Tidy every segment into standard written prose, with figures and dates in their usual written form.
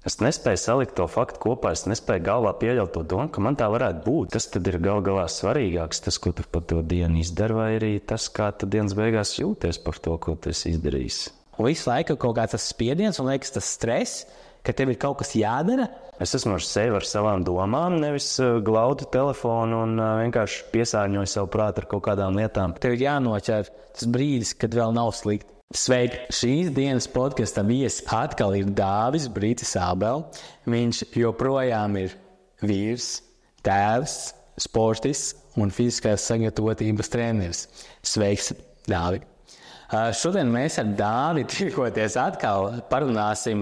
Es nespēju salikt to faktu kopā, es nespēju galvā pieļaut to domu, ka man tā varētu būt. Tas tad ir gal galā svarīgāks, tas, ko tu par to dienu izdari, vai arī tas, kā tu dienas beigās jūties par to, ko tu esi izdarījis. Un visu laiku kaut kāds tas spiediens un liekas tas stress, ka tev ir kaut kas jādara. Es esmu ar sevi ar savām domām, nevis glaudu telefonu un vienkārši piesārņoju savu prātu ar kaut kādām lietām. Tev ir jānoķer tas brīdis, kad vēl nav slikti. Sveiki! Šīs dienas podkasta viesis atkal ir Dāvis Brītis Ābels. Viņš joprojām ir vīrs, tēvs, sportists un fiziskās sagatavotības treneris. Sveiks, Dāvi! Šodien mēs ar Dāvi tiekoties atkal parunāsim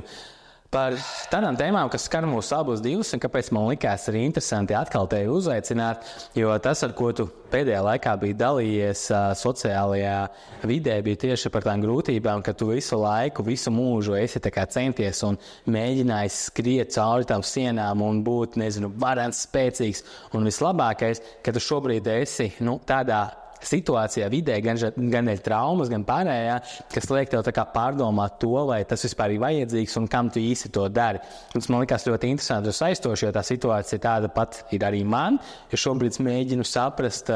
par tādām tēmām, kas skar mūs abus divus, un kāpēc man likās arī interesanti atkal tevi uzaicināt, jo tas, ar ko tu pēdējā laikā biji dalījies sociālajā vidē, bija tieši par tām grūtībām, ka tu visu laiku, visu mūžu esi tā kā centies un mēģinājis skriet cauri tām sienām un būt, varens, spēcīgs un vislabākais, ka tu šobrīd esi, tādā situācijā, vidē, gan dēļ traumas, gan pārējā, kas liek tev tā kā pārdomāt to, vai tas vispār ir vajadzīgs un kam tu īsti to dari. Un tas man likās ļoti interesanti un saistoši, jo tā situācija tāda pat ir arī man, jo šobrīd mēģinu saprast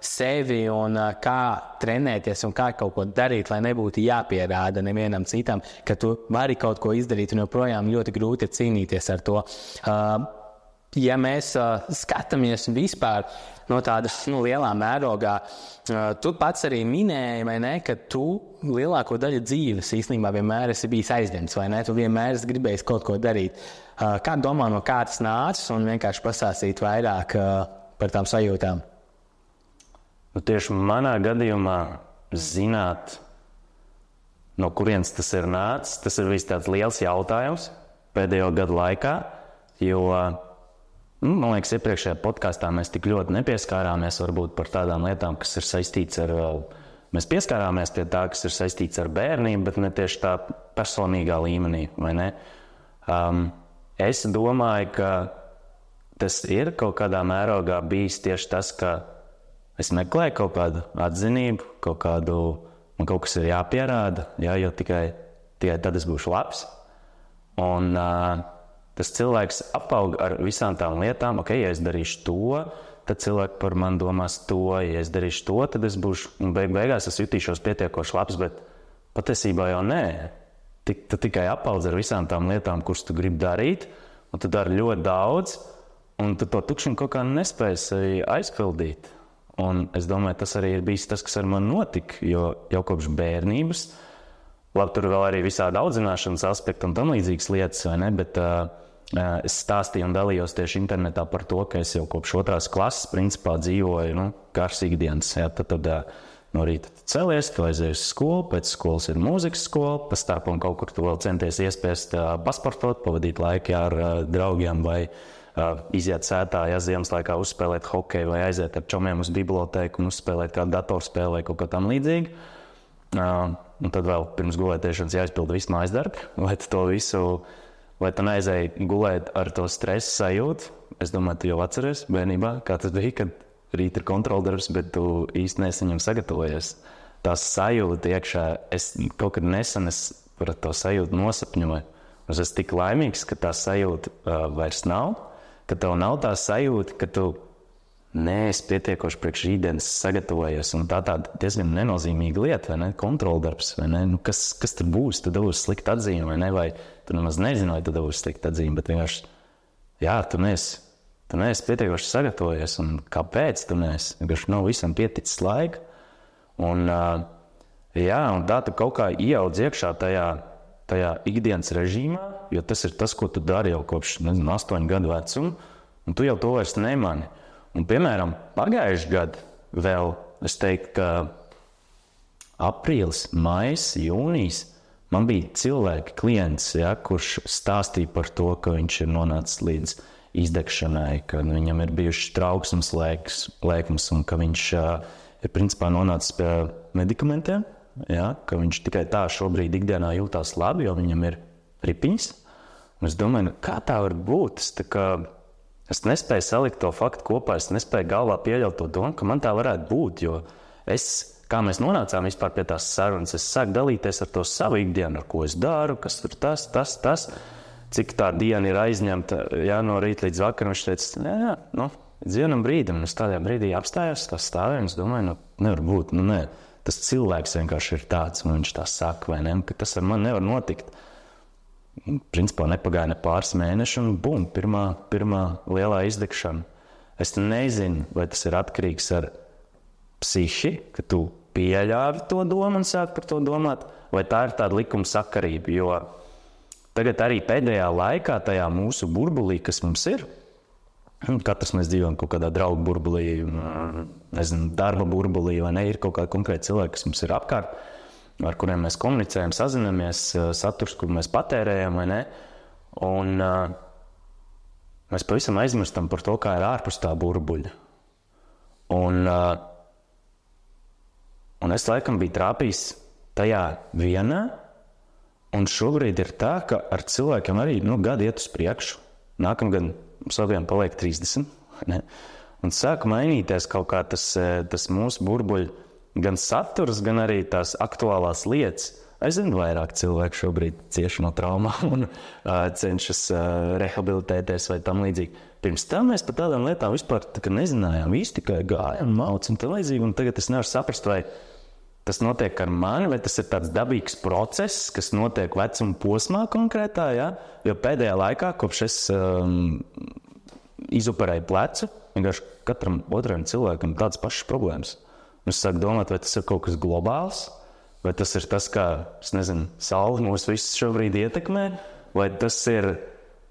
sevi un kā trenēties un kā kaut ko darīt, lai nebūtu jāpierāda nevienam citam, ka tu vari kaut ko izdarīt un joprojām ļoti grūti ir cīnīties ar to. Ja mēs skatāmies vispār no tāda lielā mērogā, tu pats arī minēji, vai ne, ka tu lielāko daļu dzīves īstenībā vienmēr esi bijis aizņemts, vai ne? Tu vienmēr esi gribējis kaut ko darīt. Kā domā, no kā tas nācis un vienkārši pastāstīt vairāk par tām sajūtām? Tieši manā gadījumā zināt, no kurienes tas ir nācis, tas ir viss tāds liels jautājums pēdējo gadu laikā, jo man liekas, iepriekšējā podkastā mēs tik ļoti nepieskārāmies varbūt par tādām lietām, kas ir saistīts ar, mēs pieskārāmies pie tā, kas ir saistīts ar bērnību, bet ne tieši tā personīgā līmenī, vai ne? Es domāju, ka tas ir kaut kādā mērogā bijis tieši tas, ka es meklēju kaut kādu atzinību, man kaut kas ir jāpierāda, jo tikai tad es būšu labs. Un tas cilvēks apaug ar visām tām lietām, ja es darīšu to, tad cilvēki par mani domās to, ja es darīšu to, tad es būšu, un beigās es jutīšos pietiekoši labs, bet patiesībā jau nē. Tu tikai apaudz ar visām tām lietām, kuras tu gribi darīt, un tu dari ļoti daudz, un tu to tukšumu kaut kā nespēsi aizpildīt. Un es domāju, tas arī ir bijis tas, kas ar mani notika, jo jau kopš bērnības, labi, tur vēl arī visādi audzināšanas aspekti un tam līdzīgas lietas, vai ne, bet es stāstīju un dalījos tieši internetā par to, ka es jau kopš 2. klases principā dzīvoju, kārs ikdienas. Tad no rīta celies, tu aizies uz skolu, pēc skolas ir mūzikas skola, pa starpam kaut kur tu vēl centies iespiest pasportot, pavadīt laiku ar draugiem vai iziet sētā, ziemas laikā uzspēlēt hokeju vai aiziet ar čomiem uz bibliotēku un uzspēlēt kādu datorspēli vai kaut ko tam līdzīgi. Un tad vēl pirms gulētiešanas jāizpilda visu mājas darbi, vai tu neaizēji gulēt ar to stresa sajūtu. Es domāju, tu jau atceries bērnībā, kā tas bija, kad rīt ir kontroldarbs, bet tu īsti neesi viņam sagatavojies. Tā sajūta iekšā, es kaut kad nesen par to sajūtu nosapņoju. Es esmu tik laimīgs, ka tā sajūta vairs nav, ka tev nav tā sajūta, ka tu neesi pietiekoši priekš rītdienas sagatavojies, un tāda diezgan nenozīmīga lieta, vai ne? Kontroldarbs, vai ne? Kas tur būs? Tu dabūsi sliktu atzīmi, vai ne? Vai tu nemaz nezini, vai tu dabūsi sliktu atzīmi, bet vienkārši, tu neesi pietiekoši sagatavojies, un kāpēc tu neesi? Vienkārši nav visam pieticis laika, un tā tu kaut kā ieaudz iekšā tajā ikdienas režīmā, jo tas ir tas, ko tu dari jau kopš, 8 gadu vecumu, un tu jau to vairs nemani. Un, piemēram, pagājuši gadu vēl, es teiktu, ka aprīlis, maijs, jūnijas, man bija cilvēki, klients, kurš stāstīja par to, ka viņš ir nonācis līdz izdegšanai, ka viņam ir bijušas trauksmes lēkmes un ka viņš ir principā nonācis pie medikamentiem, ka viņš tikai tā šobrīd ikdienā jūtās labi, jo viņam ir ripiņas. Un es domāju, kā tā var būt? Es nespēju salikt to faktu kopā, es nespēju galvā pieļaut to domu, ka man tā varētu būt, jo kā mēs nonācām vispār pie tās sarunas, es sāku dalīties ar to savu ikdienu, ar ko es daru, kas tur tas, cik tā diena ir aizņemta, no rīta līdz vakaram. Viņš teica, jā, līdz vienam brīdim. Es tādā brīdī apstājos, tā stāvēju, un es domāju, nevar būt, nē. Tas cilvēks vienkārši ir tāds, un viņš tā saka, vai ne, ka tas ar mani nevar notikt. Principā nepagāja ne pāris mēneši, un bum, pirmā lielā izdegšana. Es nezinu, vai tas ir atkarīgs ar psihi, ka tu pieļāvi to domu un sāk par to domāt, vai tā ir tāda likuma sakarība, jo tagad arī pēdējā laikā tajā mūsu burbulī, kas mums ir, katrs mēs dzīvojam kaut kādā draugu burbulī, nezinu, darba burbulī, vai ne, ir kaut kādi konkrēti cilvēki, kas mums ir apkārt, ar kuriem mēs komunicējam, sazinamies, saturs, kur mēs patērējam, vai ne, un mēs pavisam aizmirstam par to, kā ir ārpus tā burbuļa. Un es laikam biju trāpījis tajā vienā, un šobrīd ir tā, ka ar cilvēkiem arī gadi iet uz priekšu. Nākamgad saviem paliek 30. Ne? Un sāk mainīties kaut kā tas mūsu burbuļu gan saturs, gan arī tās aktuālās lietas. Es zinu, vairāk cilvēku šobrīd cieši no traumām un cenšas rehabilitēties vai tam līdzīgi. Pirms tam mēs par tādām lietām vispār nezinājām, īsti tikai gājām, mauc un tam līdzīgi, un tagad es nevaru saprast, vai tas notiek ar mani, vai tas ir tāds dabīgs process, kas notiek vecuma posmā konkrētā, ja? Jo pēdējā laikā, kopš es izoperēju plecu, vienkārši katram otram cilvēkam tādas pašas problēmas. Es sāku domāt, vai tas ir kaut kas globāls, vai tas ir tas, kā, es nezinu, saule mūs visus šobrīd ietekmē, vai tas ir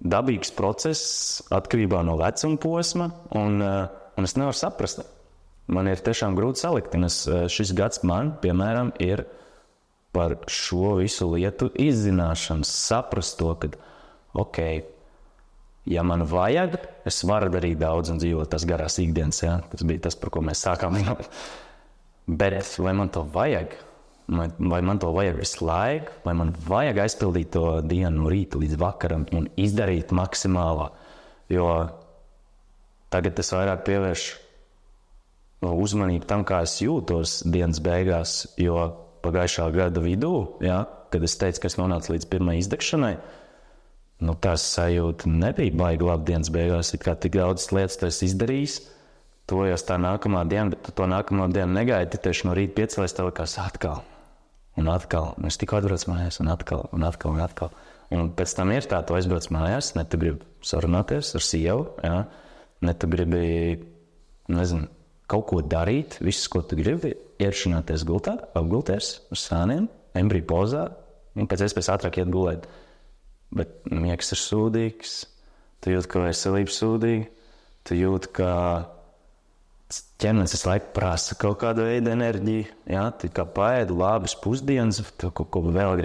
dabīgs process atkarībā no vecuma posma, un es nevaru saprast. Man ir tiešām grūti salikt, un šis gads man, piemēram, ir par šo visu lietu izzināšanu, saprast to, ka, ja man vajag, es varu darīt daudz un dzīvot tās garās ikdienas, ja? Tas bija tas, par ko mēs sākām. Bet vai man to vajag? Vai man to vajag visu laiku? Vai man vajag aizpildīt to dienu no rīta līdz vakaram un izdarīt maksimālā? Jo tagad es vairāk pievēršu uzmanību tam, kā es jūtos dienas beigās, jo pagājušā gada vidū, kad es teicu, ka es nonācu līdz pirmai izdegšanai, tās sajūta nebija baigi labi dienas beigās, it kā tik daudz lietas tu esi izdarījis, tojos tā nākamā diena, bet tu to nākamā dienu negaidi, tieši no rīta piecelies tev likās atkal, un es tikko atbraucu mājās, un atkal. Un pēc tam ir tā, tu aizbrauc mājās, ne tu gribi sarunāties ar sievu, ne tu gribi, nezinu, kaut ko darīt, viss, ko tu gribi, ieršināties gultā, apgulties uz sāniem, embriju pozā, un pēc iespējas ātrāk iet gulēt. Bet miegs ir sūdīgs, tu jūti, ka veselība sūdīga, tu jūti, ka ķermenis visu laiku prasa kaut kādu veidu enerģiju, tu kā paēdi labas pusdienas, tev kaut ko vēl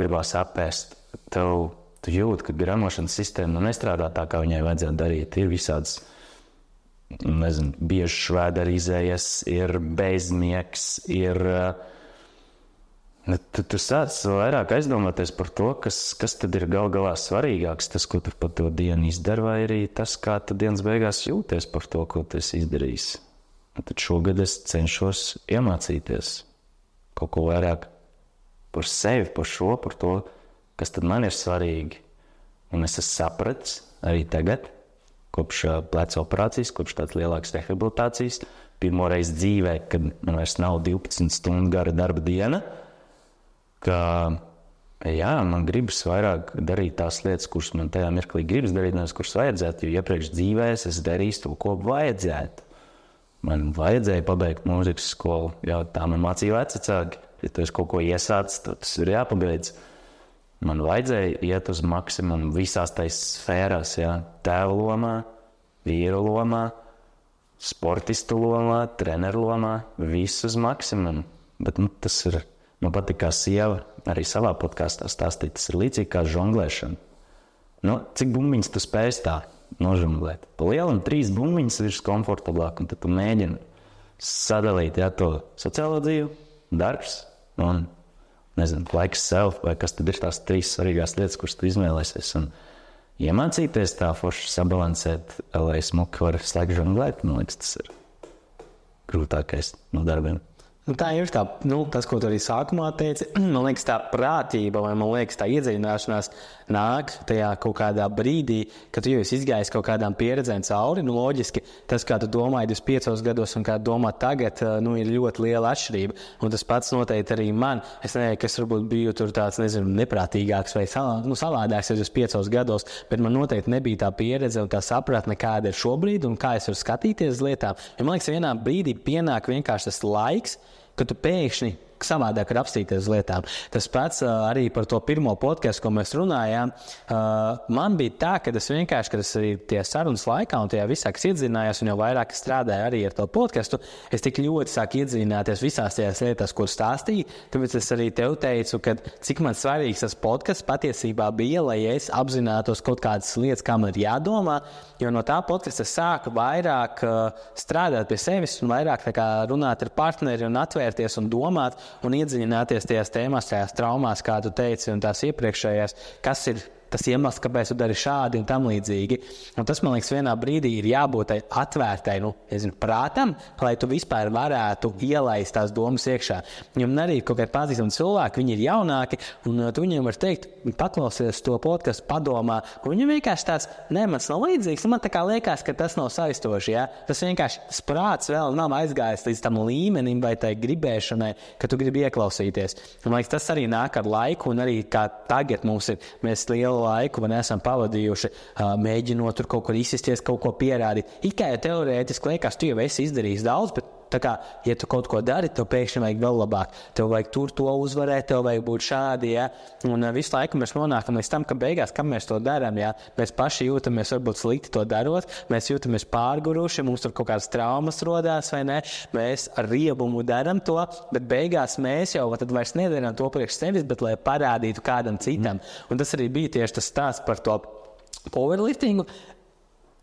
gribās apēst, tu jūti, ka gramošanas sistēma nestrādā tā, kā viņai vajadzētu darīt, ir visādas, nezinu, bieži švēdari izējas, ir bezmiegs, ir... Tu sāc vairāk aizdomāties par to, kas tad ir galā svarīgāks, tas, ko tu par to dienu izdari, vai arī tas, kā tu dienas beigās jūties par to, ko tu esi izdarījis. Tad šogad es cenšos iemācīties kaut ko vairāk par sevi, par to, kas tad man ir svarīgi. Un es esmu sapratis arī tagad, kopš pleca operācijas, kopš tādas lielākas rehabilitācijas, pirmo reizi dzīvē, kad man vairs nav 12 stundu gara darba diena, ka, man gribas vairāk darīt tās lietas, kuras man tajā mirklī gribas darīt, nevis kuras vajadzētu, jo iepriekš dzīvēs es darīju to, ko vajadzētu. Man vajadzēja pabeigt mūzikas skolu, tā man mācīja vecāki. Ja tu esi kaut ko iesācis, tad tas ir jāpabeidz. Man vajadzēja iet uz maksimumu visās tais sfērās, tēva lomā, vīra lomā, sportistu lomā, treneru lomā, visu uz maksimumu. Bet tas ir, man patīk kā sieva, arī savā podkāstā stāstīt, tas ir līdzīgi kā žonglēšana. Cik bumbiņas tu spēj tā nožonglēt? Pa lielam 3 bumbiņas ir komfortablāk, un tad tu mēģini sadalīt, to sociālo dzīvi, darbs un nezinu, laiks sev, vai kas tad ir tās 3 svarīgās lietas, kuras tu izvēlēsies, un iemācīties tā forši sabalansēt, lai smuki var slēgt žonglēt, man liekas, tas ir grūtākais no darbiem. tā ir tā, tas, ko tu arī sākumā teici, man liekas, tā prātība vai man liekas, tā iedziļināšanās nāk tajā kaut kādā brīdī, kad tu jau esi izgājis kaut kādām pieredzēm cauri. Loģiski, tas, kā tu domāji 25 gados un kā domā tagad, ir ļoti liela atšķirība. Un tas pats noteikti arī man. Es nezinu, kas varbūt biju tur tāds, neprātīgāks vai savādāks 25 gados, bet man noteikti nebija tā pieredze un tā sapratne, kāda ir šobrīd un kā es varu skatīties uz lietām. Ja man liekas, vienā brīdī pienāk vienkārši tas laiks, ka tu pēkšņi savādāk ir apstīties uz lietām. Tas pats arī par to pirmo podcastu, ko mēs runājām. Man bija tā, ka es vienkārši, kad es arī tie sarunas laikā un tajā visā, kas iedziļinājās un jau vairāk strādāju arī ar to podcastu, es tik ļoti sāku iedziļināties visās tajās lietās, kur stāstīju. Tāpēc es arī tev teicu, ka cik man svarīgs tas podcasts patiesībā bija, lai es apzinātos kaut kādas lietas, kā man ir jādomā, jo no tā podkasta es sāku vairāk strādāt pie sevis un vairāk tā kā runāt ar partneri un atvērties un domāt un iedziļināties tajās tēmās, tajās traumās, kā tu teici, un tās iepriekšējās, kas ir tas iemesls, kāpēc tu dari šādi un tam līdzīgi. Un tas, man liekas, vienā brīdī ir jābūt atvērtai, prātam, lai tu vispār varētu ielaist tās domas iekšā. Viņam arī kaut kādi pazīstami cilvēki, viņi ir jaunāki, un tu viņiem var teikt, paklausies to podcastu, padomā, un viņam vienkārši tāds, mans nav līdzīgs, un man tā kā liekas, ka tas nav saistoši, ja? Tas vienkārši, tas prāts vēl nav aizgājis līdz tam līmenim vai tai gribēšanai, ka tu gribi ieklausīties. Un, man liekas, tas arī nāk ar laiku, un arī kā tagad mums ir, mēs lielu laiku esam pavadījuši, mēģinot tur kaut kur izsisties, kaut ko pierādīt. It kā jau teorētiski liekas, tu jau esi izdarījis daudz, bet tā kā, ja tu kaut ko dari, tev pēkšņi vajag vēl labāk. Tev vajag tur to uzvarēt, tev vajag būt šādi, ja? Un visu laiku mēs nonākam līdz tam, ka beigās, kam mēs to darām, ja? Mēs paši jūtamies varbūt slikti to darot, mēs jūtamies pārguruši, mums tur kaut kādas traumas rodās, vai ne? Mēs ar riebumu daram to, bet beigās mēs jau tad vairs nedarām to priekš sevis, bet lai parādītu kādam citam. Un tas arī bija tieši tas stāsts par to powerliftingu.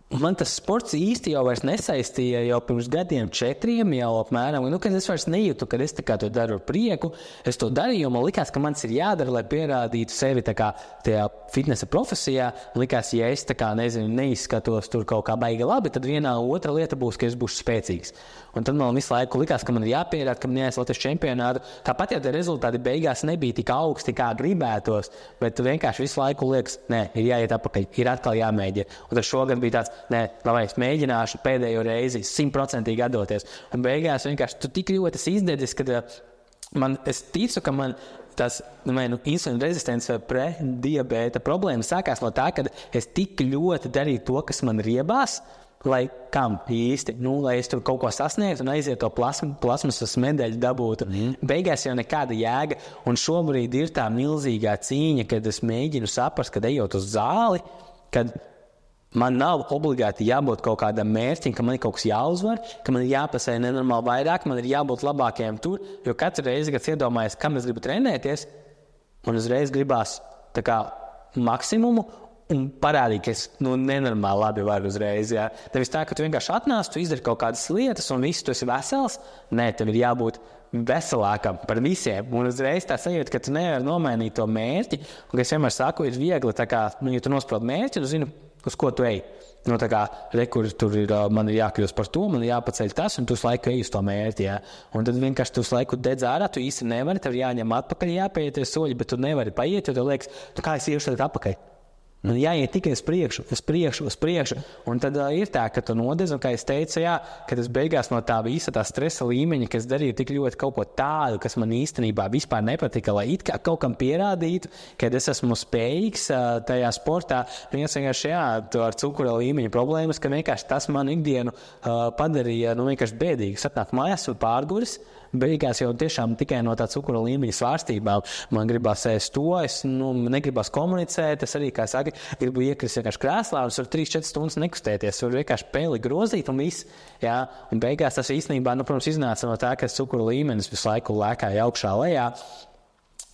Man tas sports īsti jau vairs nesaistīja jau pirms 4 gadiem jau apmēram, kad es vairs nejūtu, kad es tā kā to daru ar prieku. Es to darīju, jo man likās, ka man ir jādara, lai pierādītu sevi tā kā tajā fitnesa profesijā. Likās, ja es tā kā, neizskatos tur kaut kā baigi labi, tad vienā otra lieta būs, ka es būšu spēcīgs. Un tad man visu laiku likās, ka man ir jāpierāda, ka man jāies Latvijas čempionātu. Tāpat jau tie rezultāti beigās nebija tik augsti, kā gribētos, bet vienkārši visu laiku liekas, ir jāiet atpakaļ, ir atkal jāmēģina. Un tad šogad bija tāds, lai es mēģināšu pēdējo reizi 100% atdoties. Un beigās vienkārši tu tik ļoti esi izdedzis, ka es ticu, ka man tas insulīna rezistents vai prediabēta problēma sākās no tā, ka es tik ļoti darīju to, kas man riebās, lai kam īsti, lai es tur kaut ko sasniegtu un aiziet to plasmasas medaļu dabūtu. Beigās jau nekāda jēga, un šobrīd ir tā milzīgā cīņa, kad es mēģinu saprast, kad ejot uz zāli, kad man nav obligāti jābūt kaut kādam mērķim, ka man ir kaut kas jāuzvar, ka man ir jāpasēja nenormāli vairāk, man ir jābūt labākajam tur, jo katru reizi, kad iedomājies, kam es gribu trenēties, man uzreiz gribās tā kā maksimumu, un parādīt, ka es nenormāli labi varu uzreiz. Ja? Nevis tā, ka tu vienkārši atnāc, tu izdari kaut kādas lietas un viss, tu esi vesels. Nē, tev ir jābūt veselākam par visiem. Un uzreiz tā sajūta, ka tu nevari nomainīt to mērķi. Un es vienmēr saku, ir viegli, tā kā, ja tu nosprauc mērķi, tu zini, uz ko tu ej. Tā kā, kur tur ir, man ir jākļūst par to, man ir jāpaceļ tas, un tu visu laiku ej uz to mērķi. Ja? Un tad vienkārši tu visu laiku dedz ārā, tu īsti nevari, tev jāņem atpakaļ, jāpaieties soļi, bet tu nevari paiet, jo tev liekas, kā es iešu tad atpakaļ. Man jāiet tikai uz priekšu. Un tad ir tā, ka tu nodez, un kā es teicu, ka tas beigās no tā visa tā stresa līmeņa, kas darīja tik ļoti kaut ko tādu, kas man īstenībā vispār nepatika, lai it kā kaut kam pierādītu, ka es esmu spējīgs tajā sportā. Vienkārši, ar cukura līmeņa problēmas, ka vienkārši tas man ikdienu padarīja vienkārši bēdīgi. Satnāk mājās un pārguris. Beigās jau tiešām tikai no tā cukura līmeņa svārstībām man gribās ēst to, es negribās komunicēt, es arī, kā saka, gribu iekrist vienkārši krēslā un es varu 3-4 stundas nekustēties, varu vienkārši peli grozīt un viss, jā, un beigās tas īstenībā, protams, iznāca no tā, ka cukura līmenis visu laiku lēkāja augšā lejā.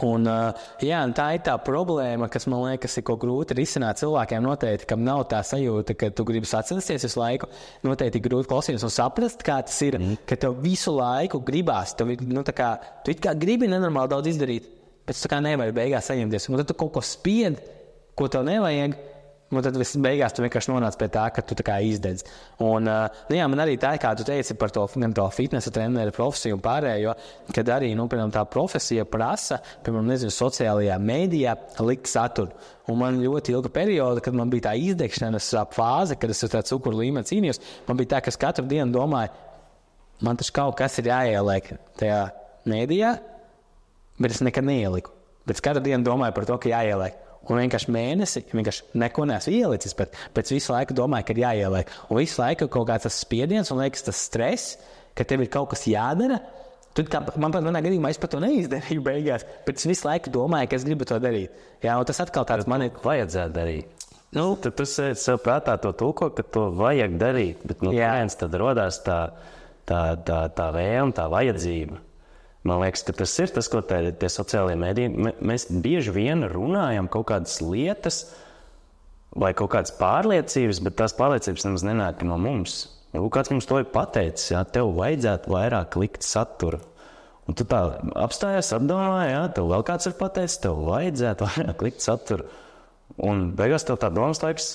Un tā ir tā problēma, kas man liekas ir ko grūti risināt cilvēkiem noteikti, kam nav tā sajūta, ka tu gribi sacensties visu laiku, noteikti grūti klausīties un saprast, kā tas ir, ka tev visu laiku gribās, tu it kā gribi nenormāli daudz izdarīt, bet tu tā kā nevari beigās saņemties, un tad tu kaut ko spied, ko tev nevajag, Un tad viss beigās tu vienkārši nonāc pie tā, ka tu tā kā izdedz. Un, jā, man arī tā, kā tu teici par to fitnesa treneru profesiju un pārējo, kad arī, piemēram, tā profesija prasa, piemēram, sociālajā mēdījā likt saturu. Un man ļoti ilga perioda, kad man bija tā izdegšanas fāze, kad es ar tā cukuru līmeni cīnījos, man bija tā, ka es katru dienu domāju, man taču kaut kas ir jāieliek tajā mēdījā, bet es nekad neieliku. Bet katru dienu domāju par to, ka jāieliek. Un vienkārši mēnesi neko neesmu ielicis, bet pēc visu laiku domāju, ka ir jāieliek. Un visu laiku kaut kāds tas spiediens un liekas tas stress, ka tev ir kaut kas jādara. Tad, man manā gadījumā es par to neizdarīju beigās, bet es visu laiku domāju, ka es gribu to darīt. Jā, un tas atkal tāds man ir vajadzētu darīt. Tad tu sev prātā to tulko, ka to vajag darīt, bet viens tad rodās tā vēlme, tā vajadzība. Man liekas, ka tas ir tas, ko tie sociālie mediji. Mēs bieži vien runājam kaut kādas lietas vai kaut kādas pārliecības, bet tās pārliecības nemaz nenāk no mums. Kāds mums to ir pateicis, jā, tev vajadzētu vairāk likt satura. Un tu tā apstājies, apdomāji, jā, tev vēl kāds ir pateicis, tev vajadzētu vairāk likt satura. Un beigās tev tā domas laiks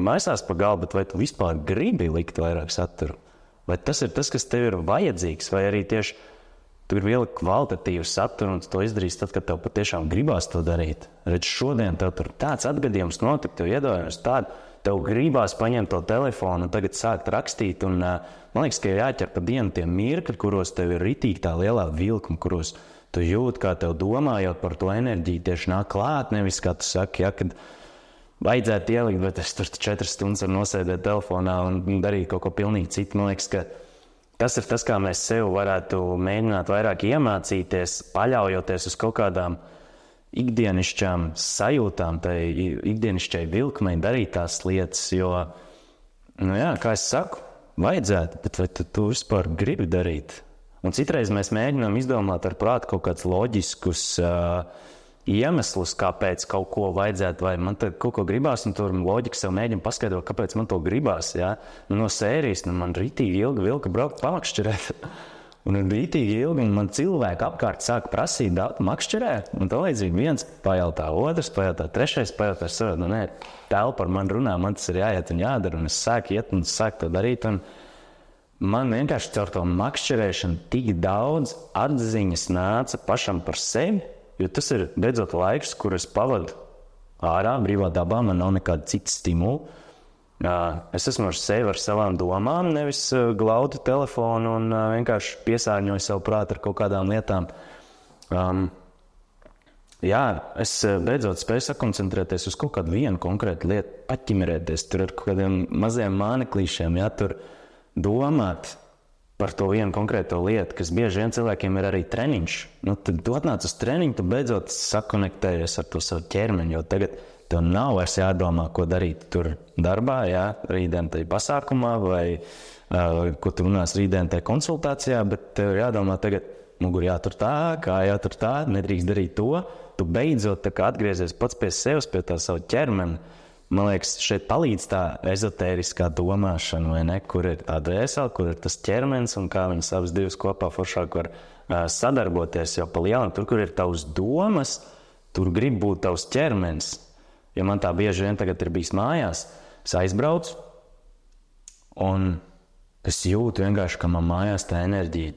maisās pa galvu, bet vai tu vispār gribi likt vairāk satura? Vai tas ir tas, kas tev ir vajadzīgs, vai arī tieši tu gribi ielikt kvalitatīvu saturu un tu to izdarīsi tad, kad tev patiešām gribās to darīt. Redz, šodien tev tur tāds atgadījums notika, tev iedomājies tādu, tev gribās paņemt to telefonu un tagad sākt rakstīt. Un, man liekas, ka ir jāķer pa dienu tie mirkļi, kuros tev ir ritīgi tā lielā vilkuma, kuros tu jūti, kā tev domājot par to enerģiju tieši nāk klāt, nevis kā tu saki, ja, kad vajadzētu ielikt, bet es tur 4 stundas varu nosēdēt telefonā un darīt kaut ko pilnīgi citu. Man liekas, ka tas ir tas, kā mēs sev varētu mēģināt vairāk iemācīties, paļaujoties uz kaut kādām ikdienišķām sajūtām, tai ikdienišķai vilkmei darīt tās lietas, jo, jā, kā es saku, vajadzētu, bet vai tu vispār gribi darīt? Un citreiz mēs mēģinām izdomāt ar prātu kaut kādus loģiskus iemeslus, kāpēc kaut ko vajadzētu, vai man tad kaut ko gribās, un tur loģika sev mēģina paskaidrot, kāpēc man to gribās, jā. No sērijas, man rītīgi ilgi vilka braukt pamakšķerēt, un rītīgi ilgi, un man cilvēki apkārt sāka prasīt daudz makšķerēt, un tā līdzīgi viens pajautā otrs, pajautā trešais, pajautā savu, nē, telpa par man runā, man tas ir jāiet un jādara, un es sāku iet un sāku to darīt, un man vienkārši caur to makšķerēšanu tik daudz atziņas nāca pašam par sevi, jo tas ir beidzot laiks, kur es pavadu ārā, brīvā dabā, man nav nekāda cita stimula. Es esmu ar sevi, ar savām domām, nevis glaudu telefonu un vienkārši piesārņoju savu prātu ar kaut kādām lietām. Jā, es beidzot spēju sakoncentrēties uz kaut kādu vienu konkrētu lietu, paķimerēties tur ar kaut kādiem maziem māneklīšiem, jā, tur domāt par to vienu konkrēto lietu, kas bieži vien cilvēkiem ir arī treniņš. Tad tu atnāc uz treniņu, tu beidzot sakonektējies ar to savu ķermeni, jo tagad tev nav vairs jādomā, ko darīt tur darbā, jā, rītdien tajā pasākumā vai ko tu runās rītdien tajā konsultācijā, bet tev ir jādomā tagad, mugur jātur tā, kā jātur tā, nedrīkst darīt to. Tu beidzot tā kā atgriezies pats pie sevis, pie tā savu ķermeni. Man liekas, šeit palīdz tā ezotēriskā domāšana, vai ne, kur ir tā dvēsele, kur ir tas ķermenis un kā viņas abas divas kopā foršāk var sadarboties, jo pa lielam tur, kur ir tavs domas, tur grib būt tavs ķermenis. Ja man tā bieži vien tagad ir bijis mājās, es aizbraucu un es jūtu vienkārši, ka man mājās tā enerģija,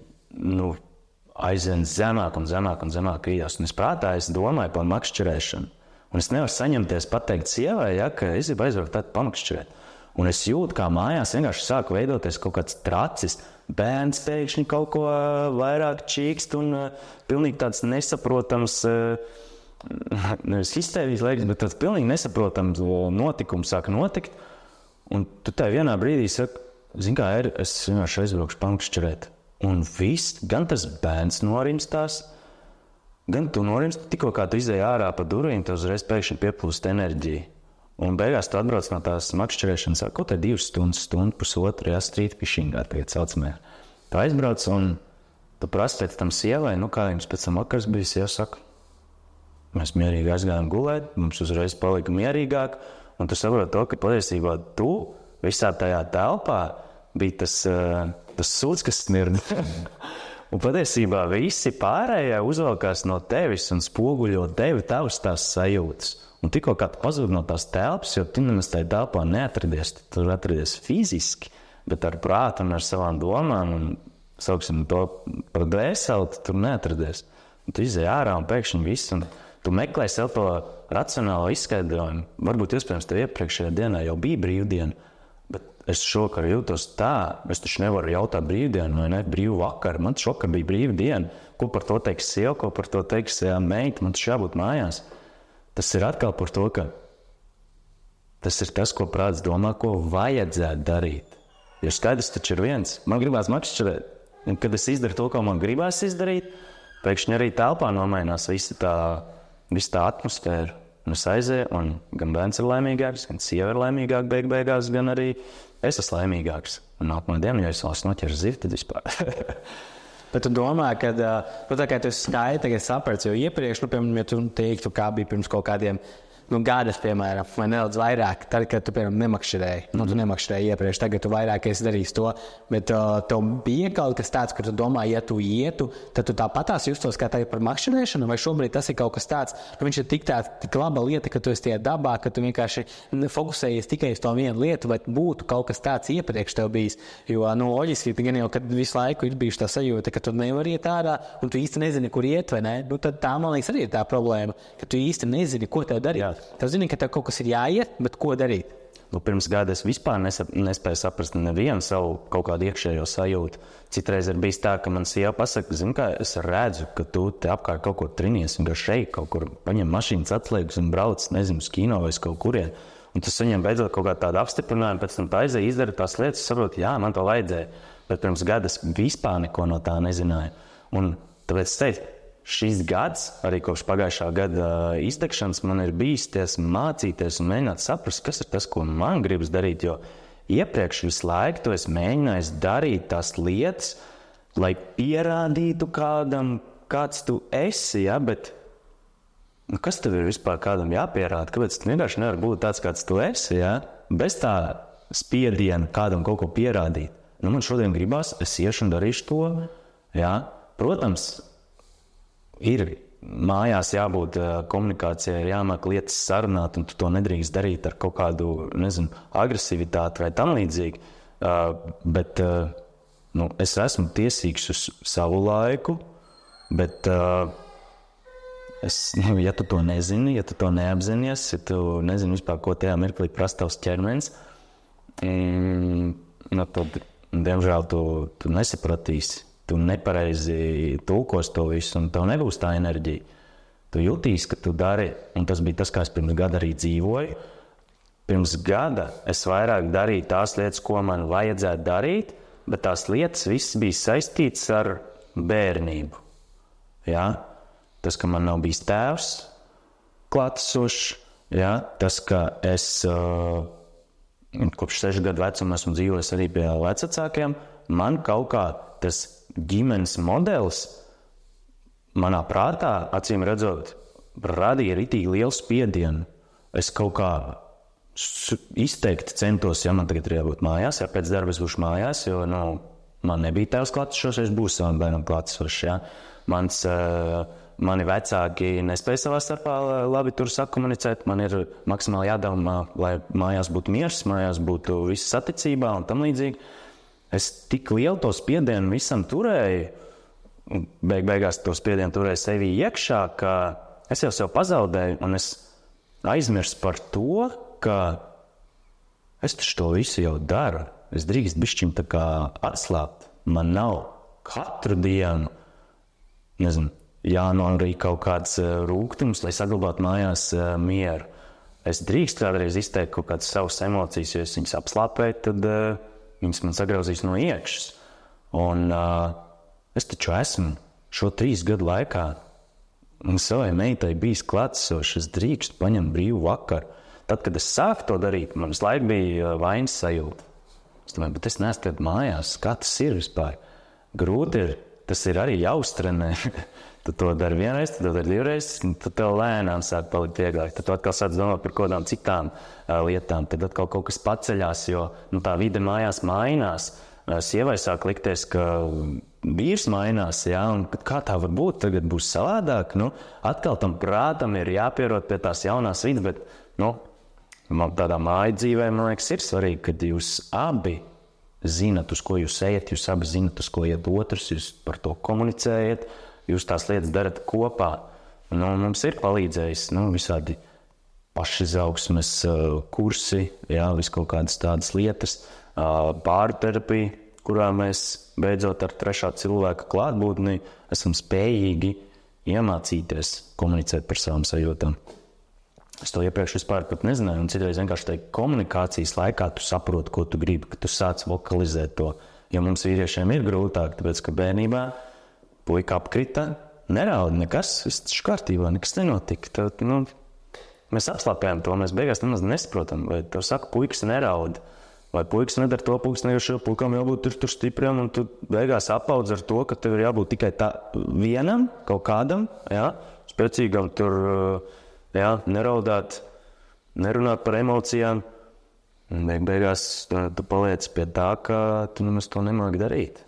aizvien zemāk un zemāk un zemāk krītās. Un es prātā es domāju par makšķerēšanu. Un es nevaru saņemties pateikt sievai, ja, ka es gribu aizbraukt tādu pamakšķerēt. Un es jūtu, kā mājās vienkārši sāk veidoties kaut kāds tracis. Bērns pēkšņi kaut ko vairāk čīkst un pilnīgi tāds nesaprotams, nevis histērijas liekas, bet tāds pilnīgi nesaprotams notikums sāk notikt. Un tu tā vienā brīdī saki, zini kā ir, es vienkārši aizbraukšu pamakšķerēt. Un viss, gan tas bērns norimstās, gan tu norimst, tikko kā tu izēji ārā pa durvīm, tev uzreiz pēkšņi pieplūst enerģija. Un beigās tu atbrauc no tās makšķerēšanas, ko te 2 stundas, stundu, pusotru, jā, street fishingā tagad saucamē. Tu aizbrauc un tu prasi pēc tam sievai, kā jums pēc tam vakars bija, sieva saka, mēs mierīgi aizgājām gulēt, mums uzreiz palika mierīgāk, un tu saproti to, ka patiesībā tu visā tajā telpā bija tas sūds, kas smird. Un patiesībā visi pārējie uzvalkās no tevis un spoguļo tevi tavas tās sajūtas. Un tikko kā tu pazūd no tās telpas, jo tu nemaz tajā telpā neatradies, tu atradies fiziski, bet ar prātu un ar savām domām, un sauksim to par dvēseli, tu tur neatradies. Un tu izēj ārā un pēkšņi viss, un tu meklē sev to racionālo izskaidrojumu. Varbūt, iespējams, tev iepriekšējā dienā jau bija brīvdiena, bet es šokar jūtos tā, es taču nevaru jautāt brīvdienu vai ne, brīvu vakaru. Man šokar bija brīva diena. Ko par to teiks sieva, ko par to teiks meita, man taču jābūt mājās. Tas ir atkal par to, ka tas ir tas, ko prāts domā, ko vajadzētu darīt. Jo skaidrs taču ir viens. Man gribās makšķerēt. Un kad es izdaru to, ko man gribās izdarīt, pēkšņi arī telpā nomainās visa tā atmosfēra. Un es aizēju, un gan bērns ir laimīgāks, gan sieva ir laimīgāk beigās, gan arī es esmu laimīgāks. Un nākamā diena, ja es valsts noķeru zivi, tad vispār. Bet tu domā, ka tā kā tu skaidri tagad saprati, jo iepriekš, piemēram, ja tu teiktu, kā bija pirms kaut kādiem gadas, piemēram, vai nedaudz vairāk, tad, kad tu, piemēram, nemakšķerēji. Tu nemakšķerēji iepriekš, tagad tu vairāk esi darījis to, bet tev bija kaut kas tāds, ka tu domā, ja tu ietu, tad tu tāpatās justos kā tagad par makšķerēšanu, vai šobrīd tas ir kaut kas tāds, viņš ir tik laba lieta, ka tu esi tajā dabā, ka tu vienkārši fokusējies tikai uz to vienu lietu, vai būtu kaut kas tāds iepriekš tev bijis, jo, loģiski, gan jau, kad visu laiku ir bijuši tā sajūta, ka tu nevari iet ārā, un tu īsti nezini, kur iet, vai ne? Tad tā, man liekas, arī ir tā problēma, ka tu īsti nezini, ko tev darīt. Tev zini, ka tev kaut kas ir jāiet, bet ko darīt? Pirms gada es vispār nespēju saprast nevienu savu kaut kādu iekšējo sajūtu. Citreiz ir bijis tā, ka man sieva pasaka, zini kā, es redzu, ka tu te apkārt kaut kur trinies, un ka šeit kaut kur paņem mašīnas atslēgas un brauc, nezinu, uz kino vai kaut kurien. Un tas saņem beidzot kaut kā tādu apstiprinājumu, pēc tam tā aizēja, izdara tās lietas, saprot, jā, man to vajadzēja. Bet pirms gada es vispār neko no tā nezināju. Un tāpēc es teicu, šis gads, arī kopš pagājušā gada izdegšanas, man ir bijis mācīties un mēģināt saprast, kas ir tas, ko man gribas darīt, jo iepriekš visu laiku tu esi mēģinājis darīt tās lietas, lai pierādītu kādam, kāds tu esi, ja, bet kas tev ir vispār kādam jāpierāda, kāpēc tu vienkārši nevar būt tāds, kāds tu esi, ja, bez tā spiediena kādam kaut ko pierādīt. Man šodien gribās, es iešu un darīšu to, ja, protams, ir mājās jābūt komunikācijai, ir jāmāk lietas sarunāt, un tu to nedrīkst darīt ar kaut kādu, nezinu, agresivitāti vai tam līdzīgi. Bet es esmu tiesīgs uz savu laiku, bet ja tu to nezini, ja tu to neapzinies, ja tu nezini vispār, ko tajā mirklī prasa tavs ķermenis, tad, diemžēl, tu nesapratīsi. Tu nepareizi tulkos to visu, un tev nebūs tā enerģija. Tu jutīsi, ka tu dari, un tas bija tas, kā es pirms gada arī dzīvoju. Pirms gada es vairāk darīju tās lietas, ko man vajadzētu darīt, bet tās lietas viss bija saistīts ar bērnību. Ja? Tas, ka man nav bijis tēvs klātesošs, ja? Tas, ka es kopš 6 gadu vecuma esmu dzīvojis arī pie vecākiem, man kaut kā tas ģimenes modelis manā prātā, acīm redzot, radīja ritīgi lielu spiedienu. Es kaut kā izteikti centos, ja man tagad ir jābūt mājās, ja pēc darba es būšu mājās, jo man nebija tēvs klātesošs, es būšu savam bērnam klātesošs. Ja? Mani vecāki nespēja savā starpā labi tur sakomunicēt, man ir maksimāli jādomā, lai mājās būtu miers, mājās būtu viss saticībā un tam līdzīgi. Es tik lielu to spiedienu visam turēju, un beigās to spiedienu turēju sevī iekšā, ka es jau sev pazaudēju, un es aizmirsu par to, ka es taču to visu jau daru. Es drīkst bišķiņ tā kā atslāpt. Man nav katru dienu, nezinu, jānorīk kaut kāds rūgtums, lai saglabātu mājās mieru. Es drīkst kādreiz izteikt kaut kādas savas emocijas, jo es viņas apslāpēju, tad viņas man sagrauzīs no iekšas. Un es taču esmu šo 3 gadu laikā un savai meitai bijis klātesošs, es drīkstu paņemt brīvu vakaru. Tad, kad es sāku to darīt, man visu laiku bija vainas sajūta. Es domāju, bet es neesmu tagad mājās, kā tas ir vispār. Grūti ir, tas ir arī jāuztrenē. Tu to dari vienreiz, tu to dari 2 reizes, tad tev lēnām sāk palikt vieglāk. Tad tu atkal sāc domāt par kaut kādām citām lietām. Tad atkal kaut kas paceļās, jo tā vide mājās mainās. Sievai sāk likties, ka vīrs mainās, un kā tā var būt, tagad būs savādāk, atkal tam prātam ir jāpierod pie tās jaunās vidas, bet, tādā māju dzīvē, man liekas, ir svarīgi, kad jūs abi zinat, uz ko jūs ejat, jūs abi zinat, uz ko iet otrs, jūs par to komunicējat, jūs tās lietas darat kopā. Mums ir palīdzējis, visādi pašizaugsmes kursi, vis kaut kādas tādas lietas, pārterapija, kurā mēs beidzot ar trešā cilvēka klātbūtni esam spējīgi iemācīties komunicēt par savām sajūtām. Es to iepriekš vispār pat nezināju, un citreiz vienkārši tai komunikācijas laikā tu saproti, ko tu gribi, ka tu sāc vokalizēt to. Jo mums vīriešiem ir grūtāk, tāpēc, ka bērnībā puika apkrita, neraud nekas, viss kārtībā, nekas nenotika. Mēs apslāpējam to, mēs beigās nemaz nesaprotam, vai tev saka, puikas neraud, vai puikas nedara to, puikas nedara šo, puikām jābūt tur stipriem, un tu beigās apaudz ar to, ka tev ir jābūt tikai tā vienam, kaut kādam, spēcīgam tur, neraudāt, nerunāt par emocijām. Beigās tu paliec pie tā, ka tu nemaz to nemāki darīt.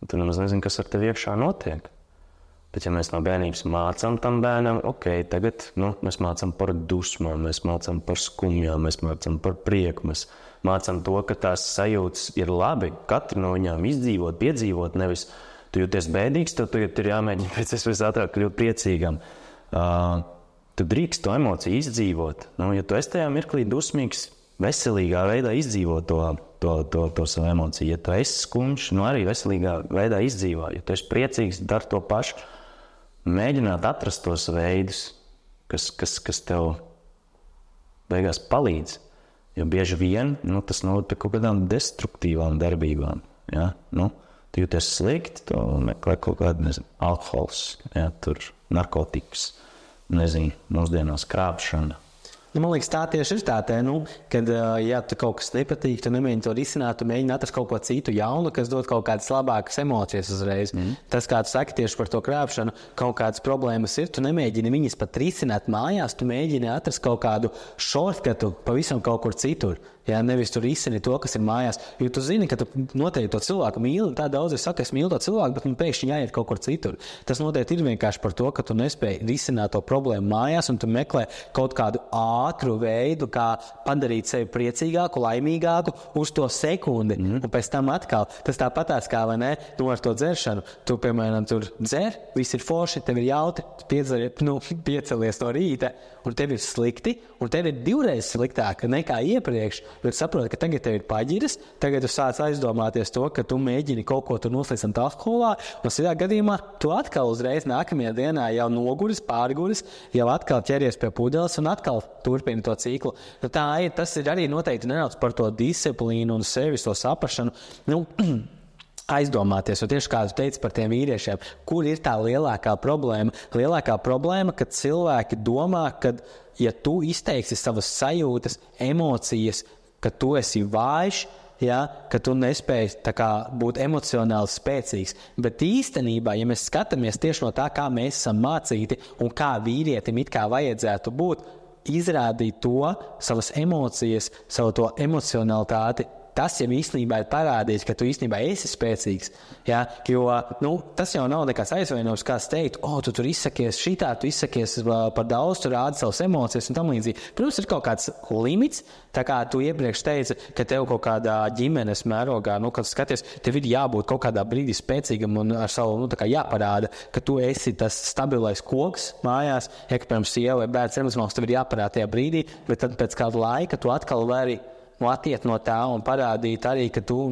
Tu nemaz nezini, kas ar tevi iekšā notiek. Bet ja mēs no bērnības mācām tam bērnam, tagad mēs mācām par dusmām, mēs mācām par skumjām, mēs mācām par prieku, mēs mācām to, ka tās sajūtas ir labi, katru no viņām izdzīvot, piedzīvot, nevis tu jūties bēdīgs, tev tagad ir jāmēģina pēc iespējas ātrāk kļūt priecīgam. Tu drīkst to emociju izdzīvot. Ja tu esi tajā mirklī dusmīgs, veselīgā veidā izdzīvot to savu emociju. Ja tu esi skumjš, arī veselīgā veidā izdzīvot. Ja tu esi priecīgs, dar to pašu. Mēģināt atrast tos veidus, kas tev beigās palīdz. Jo bieži vien tas noved pie kaut kādām destruktīvām darbībām. Tu jūties slikti, tu meklē kaut kādu, alkohols, tur narkotikas, mūsdienās krāpšana. Man liekas, tā tieši ir tā, kad, ja tu kaut kas nepatīk, tu nemēģini to risināt, tu mēģini atrast kaut ko citu jaunu, kas dod kaut kādas labākas emocijas uzreiz. Tas, kā tu saki tieši par to krāpšanu, kaut kādas problēmas ir, tu nemēģini viņas pat risināt mājās, tu mēģini atrast kaut kādu shortcutu pavisam kaut kur citur. Nevis tu risini to, kas ir mājās. Jo tu zini, ka tu noteikti to cilvēku mīli, tā daudz saka, es mīlu to cilvēku, bet pēkšņi jāiet kaut kur citur. Tas noteikti ir vienkārši par to, ka tu nespēji risināt to problēmu mājās, un tu meklē kaut kādu ātru veidu, kā padarīt sevi priecīgāku, laimīgāku uz to sekundi. Un pēc tam atkal, tas tāpatās kā, vai ne, ar to dzeršanu. Tu, piemēram, tur dzer, viss ir forši, tev ir jautri, piecelies no rīta, un tev ir slikti, un tev ir divreiz sliktāk nekā iepriekš. Bet saproti, ka tagad tev ir paģiras, tagad tu sāc aizdomāties to, ka tu mēģini kaut ko tur noslīcināt alkoholā, un šajā gadījumā tu atkal uzreiz nākamajā dienā jau noguris, pārguris, jau atkal ķeries pie pudeles un atkal turpini to ciklu. Tā ir, tas ir arī noteikti nedaudz par to disciplīnu un sevis to saprašanu. Aizdomāties, jo tieši kā tu teici par tiem vīriešiem, kur ir tā lielākā problēma? Lielākā problēma, kad cilvēki domā, ka ja tu izteiksi savas sajūtas, emocijas, ka tu esi vājš, ka tu nespēji būt emocionāli spēcīgs. Bet īstenībā, ja mēs skatāmies tieši no tā, kā mēs esam mācīti un kā vīrietim it kā vajadzētu būt, izrādīt to, savas emocijas, savu to emocionalitāti, tas jau īstenībā ir parādījis, ka tu īstenībā esi spēcīgs. Jo tas jau nav nekāds aizvainojums, kāds teikt, tu tur izsakies šitā, tu izsakies par daudz, tu rādi savas emocijas un tam līdzīgi. Protams, ir kaut kāds limits, tā kā tu iepriekš teici, ka tev kaut kādā ģimenes mērogā, kad skaties, tev ir jābūt kaut kādā brīdī spēcīgam un ar savu, jāparāda, ka tu esi tas stabilais koks mājās, ka, piemēram, sieva vai bērns emocionāls, tev ir jāparāda tajā brīdī, bet tad pēc kāda laika tu atkal vari attiet no tā un parādīt arī, ka tu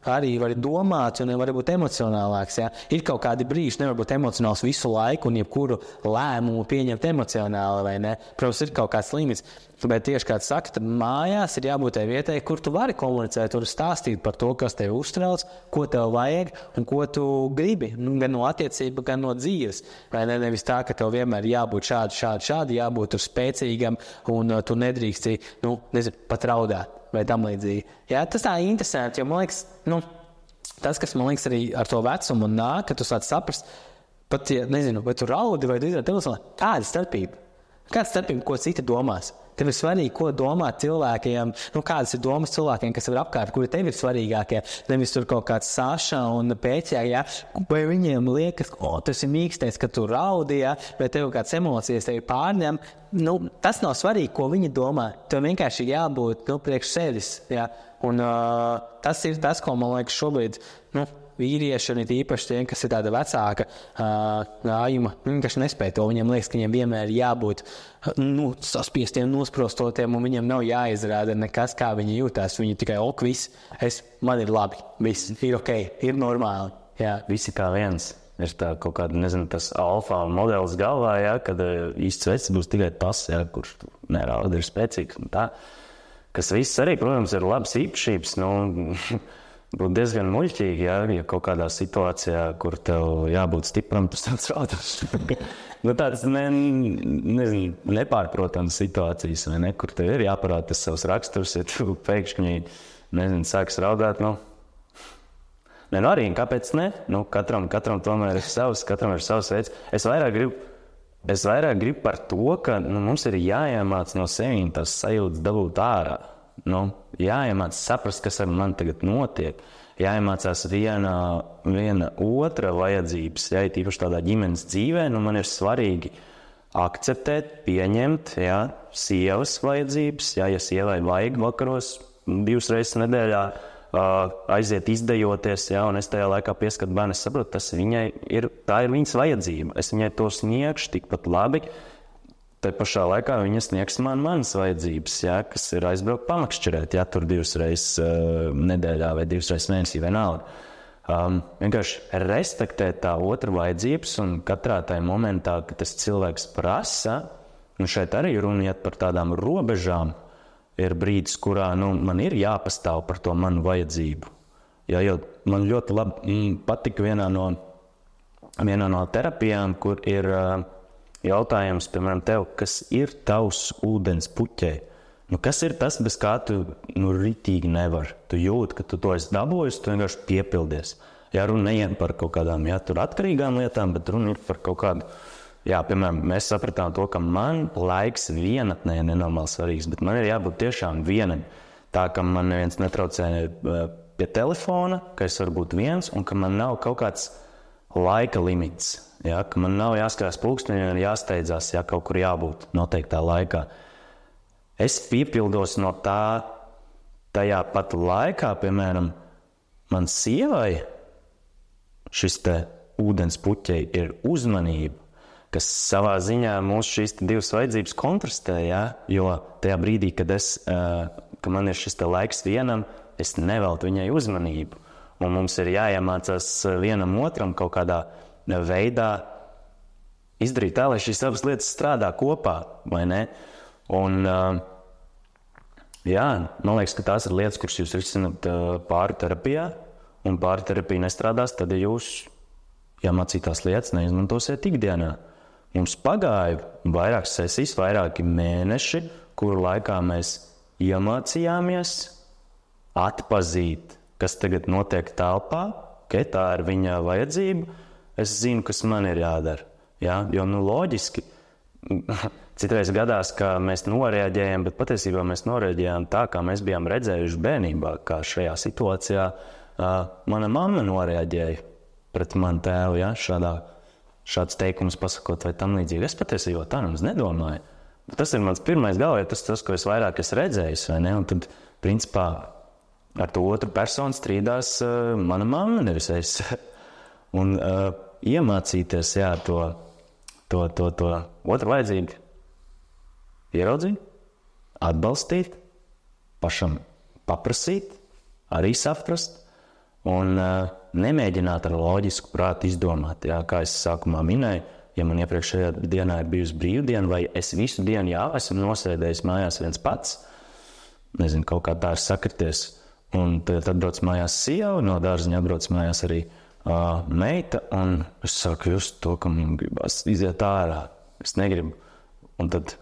arī vari domāt un vari būt emocionālāks. Ir kaut kādi brīži, nevar būt emocionāls visu laiku un jebkuru lēmumu pieņemt emocionāli, vai ne? Protams, ir kaut kāds limits. Bet tieši kā tu saki, tad mājās ir jābūt tai vietai, kur tu vari komunicēt un stāstīt par to, kas tev uztrauc, ko tev vajag un ko tu gribi. Gan no attiecība, gan no dzīves. Vai ne? Nevis tā, ka tev vienmēr jābūt šādi, jābūt tur spēcīgam un tu nedrīksti, pat raudāt vai tam līdzīgi. Tas tā interesanti, jo man liekas, tas, kas man liekas arī ar to vecumu un nāk, ka tu sāc saprast, pat, nezinu, vai tu raudi vai tu izrādi telefonā, kāda starpība? Kāda starpība, ko citi domās? Tev ir svarīgi, ko domā cilvēkiem, kādas ir domas cilvēkiem, kas ir apkārt, kuri tev ir svarīgākie. Nevis tur kaut kāds Saša un Pēķē, ja? Vai viņiem liekas, tas ir mīkstais, ka tu raudi, ja? Vai tev kāds emocijas tevi pārņem. Tas nav svarīgi, ko viņi domā. Tev vienkārši ir jābūt priekš sevis. Ja? Un tas ir tas, ko man liekas šobrīd vīrieši un īpaši tie, kas ir tāda vecāka gājuma, viņi vienkārši nespēja to. Viņiem liekas, ka viņiem vienmēr ir jābūt saspiestiem, nosprostotiem, un viņiem nav jāizrāda nekas, kā viņi jūtās. Viņi tikai, viss, man ir labi, viss ir ok, ir normāli. Jā. Visi kā viens. Ir tā kaut kāda, nezinu, tas alfa modelis galvā, ja, kad īsts vecs būs tikai tas, ja, kurš nerauda, ir spēcīgs un tā. Kas viss arī, protams, ir labas īpašības, būtu diezgan muļķīgi, ja kaut kādā situācijā, kur tev jābūt stipram, tu stāv raudās. Tāds nepārprotams situācijas, vai ne, kur tev ir jāparāda tas savs raksturs, ja tu pēkšņi, sāks raudāt, arī, kāpēc ne? Katram tomēr ir savs, katram ir savs veids. Es vairāk gribu par to, ka mums ir jāiemāc no sevi tās sajūtas dabūt ārā. Jāiemāc saprast, kas ar mani tagad notiek. Jāiemācās viena otra vajadzības. Ja, tīpaši tādā ģimenes dzīvē, man ir svarīgi akceptēt, pieņemt sievas vajadzības. Ja sievai vajag vakaros 2 reizes nedēļā aiziet izdejoties, un es tajā laikā pieskatu bērnu, es saprotu, tā ir viņas vajadzība. Es viņai to sniegšu tikpat labi. Tā pašā laikā viņa sniegs manas vajadzības, kas ir aizbraukt pamakšķerēt, tur 2 reizes nedēļā vai 2 reizes mēnesī vienalga. Vienkārši respektēt tā otra vajadzības un katrā tajā momentā, kad tas cilvēks prasa, šeit arī runiet par tādām robežām, ir brīdis, kurā man ir jāpastāv par to manu vajadzību. Jo man ļoti labi patika vienā no terapijām, kur ir jautājums, piemēram, tev, kas ir tavs ūdens puķei? Kas ir tas, bez kā tu ritīgi nevar? Tu jūti, ka tu to esi dabūjis, tu vienkārši piepildies. Runa neiet par kaut kādām tur atkarīgām lietām, bet runa ir par kaut kādu. Piemēram, mēs sapratām to, ka man laiks vienatnē ir nenormāli svarīgs, bet man ir jābūt tiešām vienam. Tā, ka man neviens netraucē pie telefona, ka es varu būt viens un ka man nav kaut kāds laika limits. Ka man nav jāskatās pulksteni un jāsteidzās, kaut kur jābūt noteiktā laikā. Es piepildos no tā tajā pat laikā, piemēram, man sievai šis te ūdens puķei ir uzmanība, kas savā ziņā mūsu šīs 2 vajadzības kontrastē, jo tajā brīdī, kad man ir šis te laiks vienam, es neveltu viņai uzmanību. Un mums ir jāiemācās vienam otram kaut kādā veidā izdarīt tā, lai šīs abas lietas strādā kopā, vai ne? Un, man liekas, ka tās ir lietas, kuras jūs risināt pāri terapijā, un pāri terapija nestrādās, tad jūs jāmācītās lietas neizmantosiet ikdienā. Mums pagāja vairākas sesijas, vairāki mēneši, kuru laikā mēs iemācījāmies atpazīt, kas tagad notiek telpā, ka tā ir viņa vajadzība. Es zinu, kas man ir jādara. Jo loģiski, citreiz gadās, ka mēs noreaģējam, bet patiesībā mēs noreaģējām tā, kā mēs bijām redzējuši bērnībā, kā šajā situācijā mana mamma noreaģēja pret manu tēvu, šāds teikums pasakot vai tam līdzīgi. Es patiesībā tā nemaz nedomāju. Tas ir mans pirmais galvā, tas, ko es vairāk esmu redzējis, vai ne? Un tad, principā, ar to otru personu strīdās mana mamma, nevis es. Un iemācīties, to otru vajadzību ieraudzīt, atbalstīt, pašam paprasīt, arī saprast un nemēģināt ar loģisku prātu izdomāt. Kā es sākumā minēju, ja man iepriekšējā dienā ir bijusi brīvdiena, vai es visu dienu esmu nosēdējis mājās viens pats, nezinu, kaut kā tā ir sakrities, un tad atbrauc mājās sieva, no dārziņa atbrauc mājās arī meita, un es sāku just to, ka man gribas iziet ārā. Es negribu. Un tad,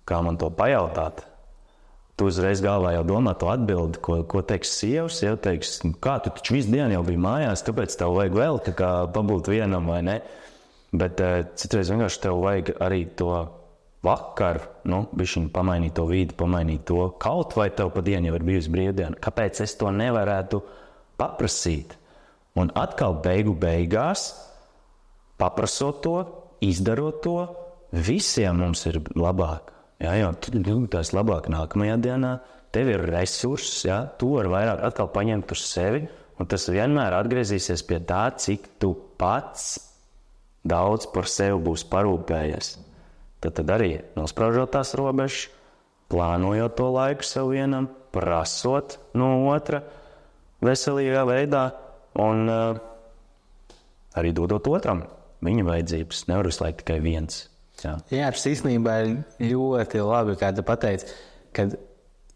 kā man to pajautāt, tu uzreiz galvā jau domā to atbildi, ko teiks sieva. Sieva teiks, kā tu taču visu dienu jau biji mājās, kāpēc tev vajag vēl tā kā pabūt vienam vai ne? Bet citreiz vienkārši tev vajag arī to vakar, bišķiņ pamainīt to vīdi, pamainīt to, kaut vai tev pa dienu jau ir bijusi brīvdiena, kāpēc es to nevarētu paprasīt? Un atkal beigās, paprasot to, izdarot to, visiem mums ir labāk. Jā, jo tu jūties labāk nākamajā dienā, tev ir resurss, jā, tu vari vairāk atkal paņemt uz sevi, un tas vienmēr atgriezīsies pie tā, cik tu pats daudz par sevi būs parūpējies. Tad arī nospraužot tās robežas, plānojot to laiku sev vienam, prasot no otra veselīgā veidā un arī dodot otram viņa vajadzības. Nevar visu laiku tikai viens. Jā, tas īstenībā ir ļoti labi, kā tu pateici, kad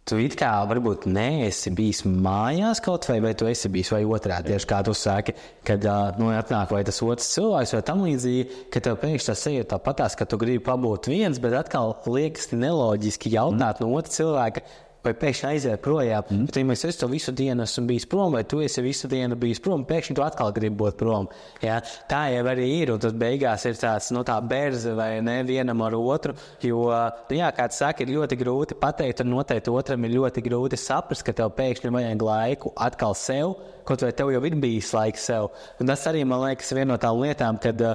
tu it kā varbūt neesi bijis mājās kaut vai tu esi bijis vai otrādi, tieši kā tu saki, kad atnāk vai tas otrs cilvēks vai tam līdzīgi, ka tev pēkšņi tas sajūta tāpatās, ka tu gribi pabūt viens, bet atkal liekas neloģiski jautāt no otra cilvēka, vai pēkšņi aiziet projām. Bet, ja es to visu dienu esmu bijis prom, vai tu esi visu dienu bijis prom, pēkšņi tu atkal gribi būt prom. Ja? Tā jau arī ir, un tas beigās ir tāds, tā berze vai ne vienam ar otru, jo, kā tu saki, ir ļoti grūti pateikt, un noteikti otram ir ļoti grūti saprast, ka tev pēkšņi vajag laiku atkal sev, kaut vai tev jau ir bijis laiks sev. Un tas arī, man liekas, viena no tām lietām, kad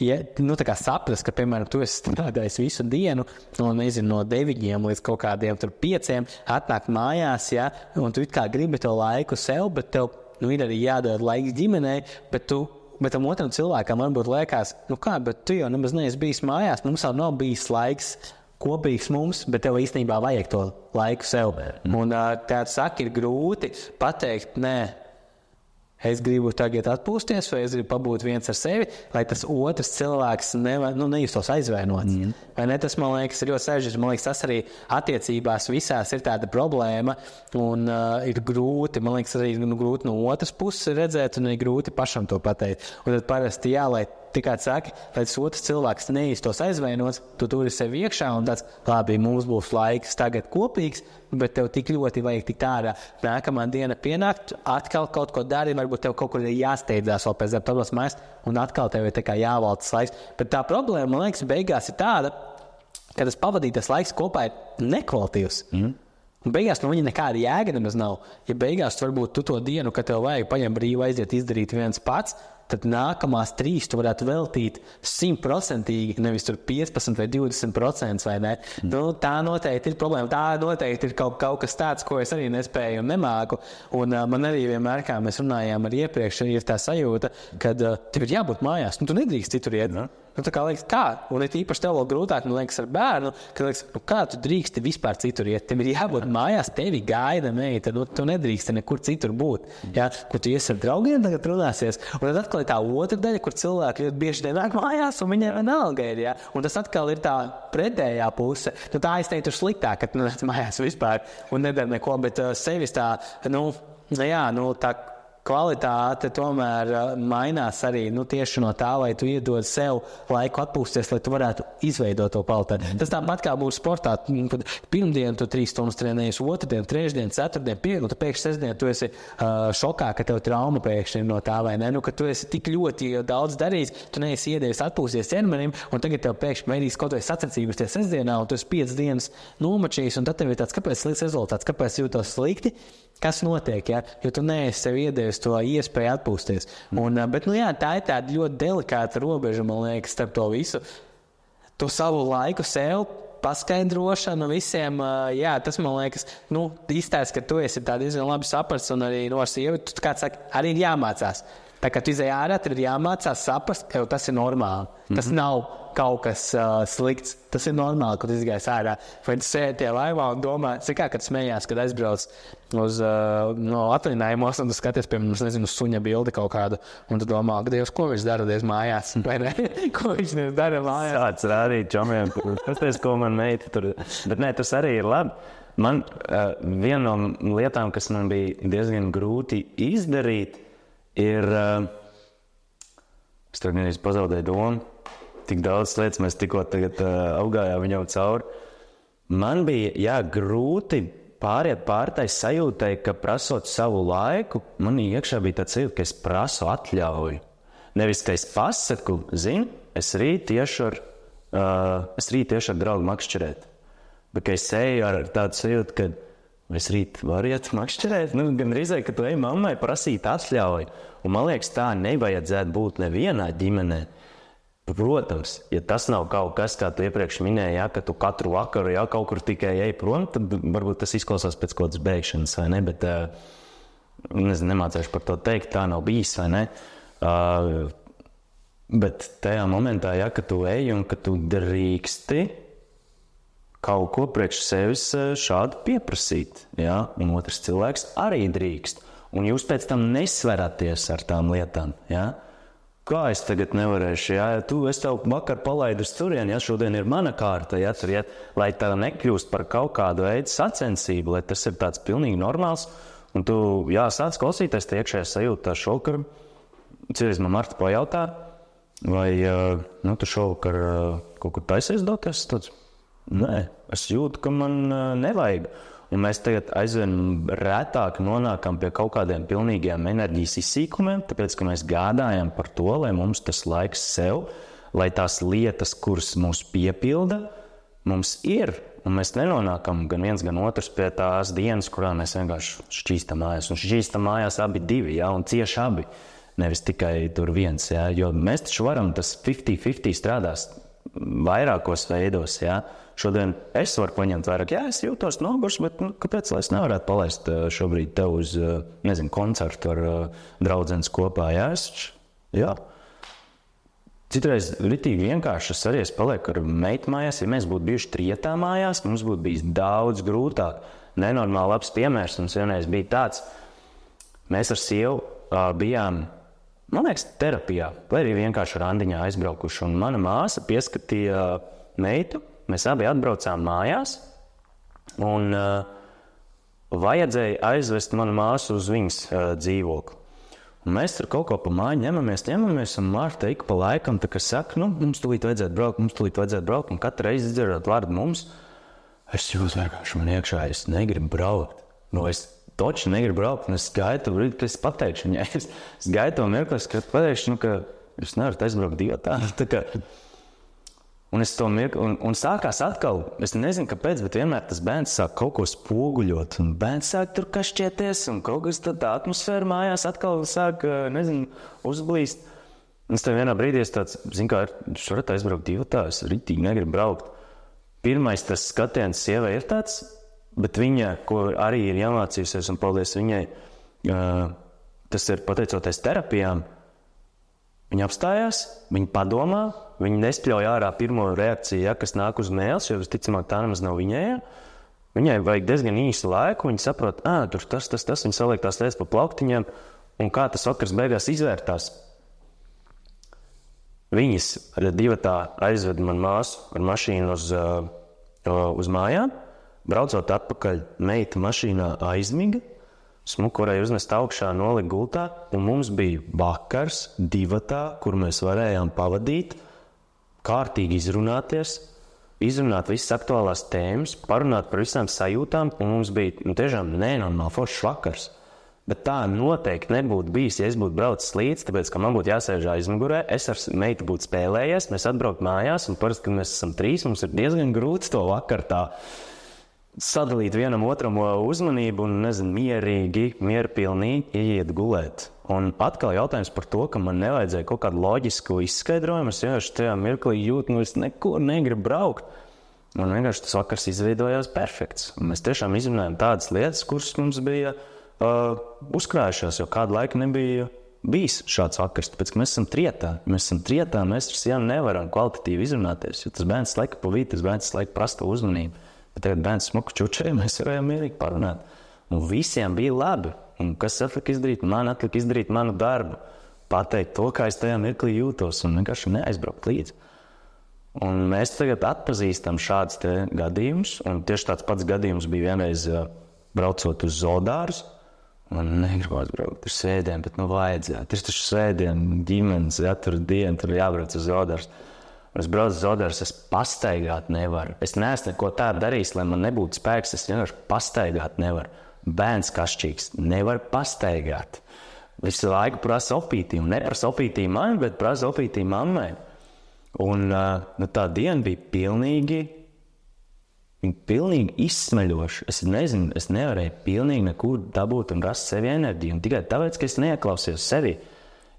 tā kā saprast, ka, piemēram, tu esi strādājis visu dienu, no 9 līdz kaut kādiem 5, atnākt mājās, ja, un tu it kā gribi to laiku sev, bet tev, ir arī jādod laiks ģimenei, bet tam otram cilvēkam varbūt liekas, bet tu jau nemaz neesi bijis mājās, mums jau nav bijis laiks kopīgs mums, bet tev īstenībā vajag to laiku sev. Un tāds saka, ir grūti pateikt, nē, es gribu tagad atpūsties, vai es gribu pabūt viens ar sevi, lai tas otrs cilvēks nejustos aizvainots. Vai ne? Tas, man liekas, ir ļoti sarežģīts. Man liekas, tas arī attiecībās visās ir tāda problēma, un ir grūti, man liekas, arī grūti no otras puses redzēt, un ir grūti pašam to pateikt. Un tad parasti lai tikai saki, lai tas otrs cilvēks nejustos aizvainots, tu turi sevi iekšā, un tāds, labi, mums būs laiks tagad kopīgs, bet tev tik ļoti vajag tikt ārā. Nākamā diena pienākt, atkal kaut ko dari, varbūt tev kaut kur ir jāsteidzās vēl pēc dabas mājās, un atkal tev ir tā kā jāvalda tas laiks. Bet tā problēma, man liekas, beigās ir tāda, ka tas pavadītas laiks kopā ir nekvalitīvs. Un beigās no viņa nekāda jēga nemaz nav. Ja beigās varbūt tu to dienu, kad tev vajag paņemt brīvu aiziet izdarīt viens pats, tad nākamās 3 tu varētu veltīt 100%, nevis tur 15 vai 20%, vai ne? Tā noteikti ir problēma. Tā noteikti ir kaut kas tāds, ko es arī nespēju un nemāku. Un man arī vienmēr, kā mēs runājām ar iepriekš, ir tā sajūta, kad tev ir jābūt mājās, tu nedrīkst citur iet. Tā kā liekas, kā? Un ir īpaši tev vēl grūtāk, liekas, ar bērnu, kad liekas, kā tu drīksti vispār citur iet? Tev ir jābūt mājās, tevi gaida meita, tu nedrīksti nekur citur būt. Ja? Kur tu iesi ar draugiem, tagad runāsies. Un tad atkal ir tā otra daļa, kur cilvēki ļoti bieži nāk mājās, un viņiem vienalga ir, ja? Un tas atkal ir tā pretējā puse. Tā es teiktu sliktāk, ka tu nāc mājās vispār un nedara neko, bet sevis tā, tā kvalitāte tomēr mainās arī tieši no tā, lai tu iedod sev laiku atpūsties, lai tu varētu izveidot to kvalitāti. Tas tāpat kā būtu sportā. Pirmdien tu 3 stundas trenējies, otrdien, trešdien, ceturtdien, un tu pēkšņi sestdien tu esi šokā, ka tev trauma pēkšņi no tā, vai ne? Ka tu esi tik ļoti daudz darījis, tu neesi iedevis atpūsties ķermenim, un tagad tev pēkšņi veidīs kaut vai sacensības tie sestdienā, un tu esi 5 dienas nomačījis, un tad tev ir tāds, kāpēc slikts rezultāts, kāpēc jūtos slikti? Kas notiek, ja? Jo tu neesi sev iedevis to iespēju atpūsties. Bet, tā ir tāda ļoti delikāta robeža, man liekas, starp to visu. To savu laiku sev paskaidrošanu visiem, tas, man liekas, izstāst, ka tu esi tā diezgan labi saprasts, un arī no sievi, tu kāds saka, arī ir jāmācās. Tā kā tu izēj ārā, tad ir jāmācās saprast, ka tas ir normāli. Tas nav kaut kas slikts. Tas ir normāli, kad izgājis ārā. Vai tu sēdi tie laivā un domā, kad smējās, kad aizbrauc uz atvaļinājumos, un tu skaties, piemēram, suņa bildi kaut kādu, un tu domā, ka Dievs, ko viņš dara mājās? Vai ne? Ko viņš dara mājās? Sāc rādīt čomiem, pasties, ko man meita tur. Bet nē, tas arī ir labi. Man viena no lietām, kas man bija diezgan grūti izdarīt, ir, es tagad nevis pazaudēju domu, tik daudz lietas mēs tikko tagad augājām viņam cauri. Man bija, grūti pāriet pārtai sajūtai, ka prasot savu laiku, man iekšā bija tāds sajūta, ka es prasu atļauju. Nevis, ka es pasaku, es rīt tiešu ar es rīt tieši ar draugu makšķerēt. Bet, ka es eju ar tādu sajūtu, ka es rīt varu iet makšķerēt, gan rīzē, ka tu ej mammai prasīt atļauju. Un man liekas, tā nevajadzētu būt nevienā ģimenē. Protams, ja tas nav kaut kas, kā tu iepriekš minēji, ja, ka tu katru vakaru kaut kur tikai ej prom, tad varbūt tas izklausās pēc kaut kādas beigšanas, vai ne? Bet nemācēšu par to teikt, tā nav bijis, vai ne? Bet tajā momentā, ja, ka tu ej un ka tu drīksti kaut ko priekš sevis šādu pieprasīt, ja? Un otrs cilvēks arī drīkst. Un jūs pēc tam nesveraties ar tām lietām, ja? Kā es tagad nevarēšu, ja? Es tev vakar palaidu uz turieni, ja šodien ir mana kārta, ja tur iet, lai tā nekļūst par kaut kādu veidu sacensību, lai tas ir tāds pilnīgi normāls. Un tu, sāc klausīties tie iekšējā sajūta šovakar. Cīries man Marta pajautā, vai tu šovakar kaut kur taisies doties? Tāds, nē, es jūtu, ka man nevajag. Un mēs tagad aizvien retāk nonākam pie kaut kādiem pilnīgiem enerģijas izsīkumiem, tāpēc, ka mēs gādājam par to, lai mums tas laiks sev, lai tās lietas, kuras mūs piepilda, mums ir. Un mēs nenonākam gan viens, gan otrs pie tās dienas, kurā mēs vienkārši šķīstam mājās. Un šķīstam mājās abi divi, ja, un cieši abi, nevis tikai tur viens. Ja, jo mēs taču varam tas 50-50 strādās vairākos veidos. Ja. Šodien es varu paņemt vairāk, es jūtos nogurs, bet kāpēc, lai es nevarētu palaist šobrīd tev uz, koncertu ar draudzenes kopā, jā. Citreiz ritīgi vienkārši es palieku ar meitu mājās, ja mēs būtu bijuši trietā mājās, mums būtu bijis daudz grūtāk. Nenormāli labs piemērs mums vienreiz bija tāds, mēs ar sievu bijām, man liekas, terapijā, vai arī vienkārši randiņā aizbraukuši, un mana māsa pieskatīja meitu. Mēs abi atbraucām mājās, un vajadzēja aizvest manu māsu uz viņas dzīvokli. Un mēs tur kaut ko pa māju ņemamies, un Marta ik pa laikam tā kā saka, mums tūlīt vajadzētu braukt, un katru reizi izdzirdot vārdu mums, es jūtu vienkārši man iekšā, es negribu braukt. Es toči negribu braukt, un es gaidu, kad es pateikšu viņai, es gaidu mirklis, kad pateikšu, ka es nevaru aizbraukt divatā, tā kā. Un es to mirkli, un sākās atkal, es nezinu, kāpēc, bet vienmēr tas bērns sāk kaut ko spoguļot, un bērns sāk tur kašķieties, un kaut kas tā atmosfēra mājās atkal sāk, uzblīst. Un es tev vienā brīdī tāds, es varat aizbraukt divatā, es ritīgi negribu braukt. Pirmais tas skatiens sievai ir tāds, bet viņa, ko arī ir jāmācījusies, un paldies viņai, tas ir pateicoties terapijām, viņa apstājās, viņa padomā, viņa nespļauj ārā pirmo reakciju, kas nāk uz mēles, jo visticamāk tā nemaz nav viņai. Viņai vajag diezgan īsu laiku, viņa saprot, tur tas, viņa saliek tās lietas pa plauktiņiem, un kā tas vakars beigās izvērtās. Viņas divatā aizved man māsu ar mašīnu uz mājām, braucot atpakaļ, meita mašīnā aizmiga, smuku varēja uznest augšā, nolikt gultā, un mums bija vakars divatā, kur mēs varējām pavadīt, kārtīgi izrunāt visas aktuālās tēmas, parunāt par visām sajūtām, un mums bija tiešām nenormāli foršs vakars. Bet tā noteikti nebūtu bijis, ja es būtu braucis līdz, tāpēc, ka man būtu jāsēž aizmugurē, es ar meitu būtu spēlējies, mēs atbraukt mājās, un parasti, kad mēs esam 3, mums ir diezgan grūts to vakar tā sadalīt vienam otram uzmanību un, mierpilnīgi ieiet gulēt. Un atkal jautājums par to, ka man nevajadzēja kaut kādu loģisku izskaidrojumu, es vienkārši tajā mirklī jūtu, es nekur negribu braukt. Un vienkārši tas vakars izveidojās perfekts. Un mēs tiešām izrunājām tādas lietas, kuras mums bija uzkrājušās, jo kādu laiku nebija bijis šāds vakars, tāpēc, ka mēs esam trietā. Mēs ar sienu nevaram kvalitatīvi izrunāties, jo tas bērns laika pa vidu, tas bērns laika prasta uzmanību. Bet tagad bērns smuku čučēja, mēs varējām mierīgi parunāt. Un visiem bija labi. Un kas atlika izdarīt? Man atlika izdarīt manu darbu. Pateikt to, kā es tajā mirklī jūtos, un vienkārši neaizbraukt līdzi. Un mēs tagad atpazīstam šādus te gadījumus, un tieši tāds pats gadījums bija vienreiz braucot uz Zoodārzu. Man negribās braukt, ir svētdien, bet vajadzētu. Ir taču svētdien, ģimenes, tur diena, tur jābrauc uz Zoodārzu. Es braucu uz Zoodārzu, es pastaigāt nevaru. Es neesmu neko tādu darījis, lai man nebūtu spēks, es vienkārši pastaigāt nevaru. Bērns kašķīgs, nevar pastaigāt. Visu laiku prasa opītīm, neprasa opītīm man, bet prasa opītīm mammai. Un tā diena bija pilnīgi izsmeļoša. Es nezinu, es nevarēju pilnīgi nekur dabūt un rast sevi enerģiju. Un tikai tāpēc, ka es neieklausījos sevi.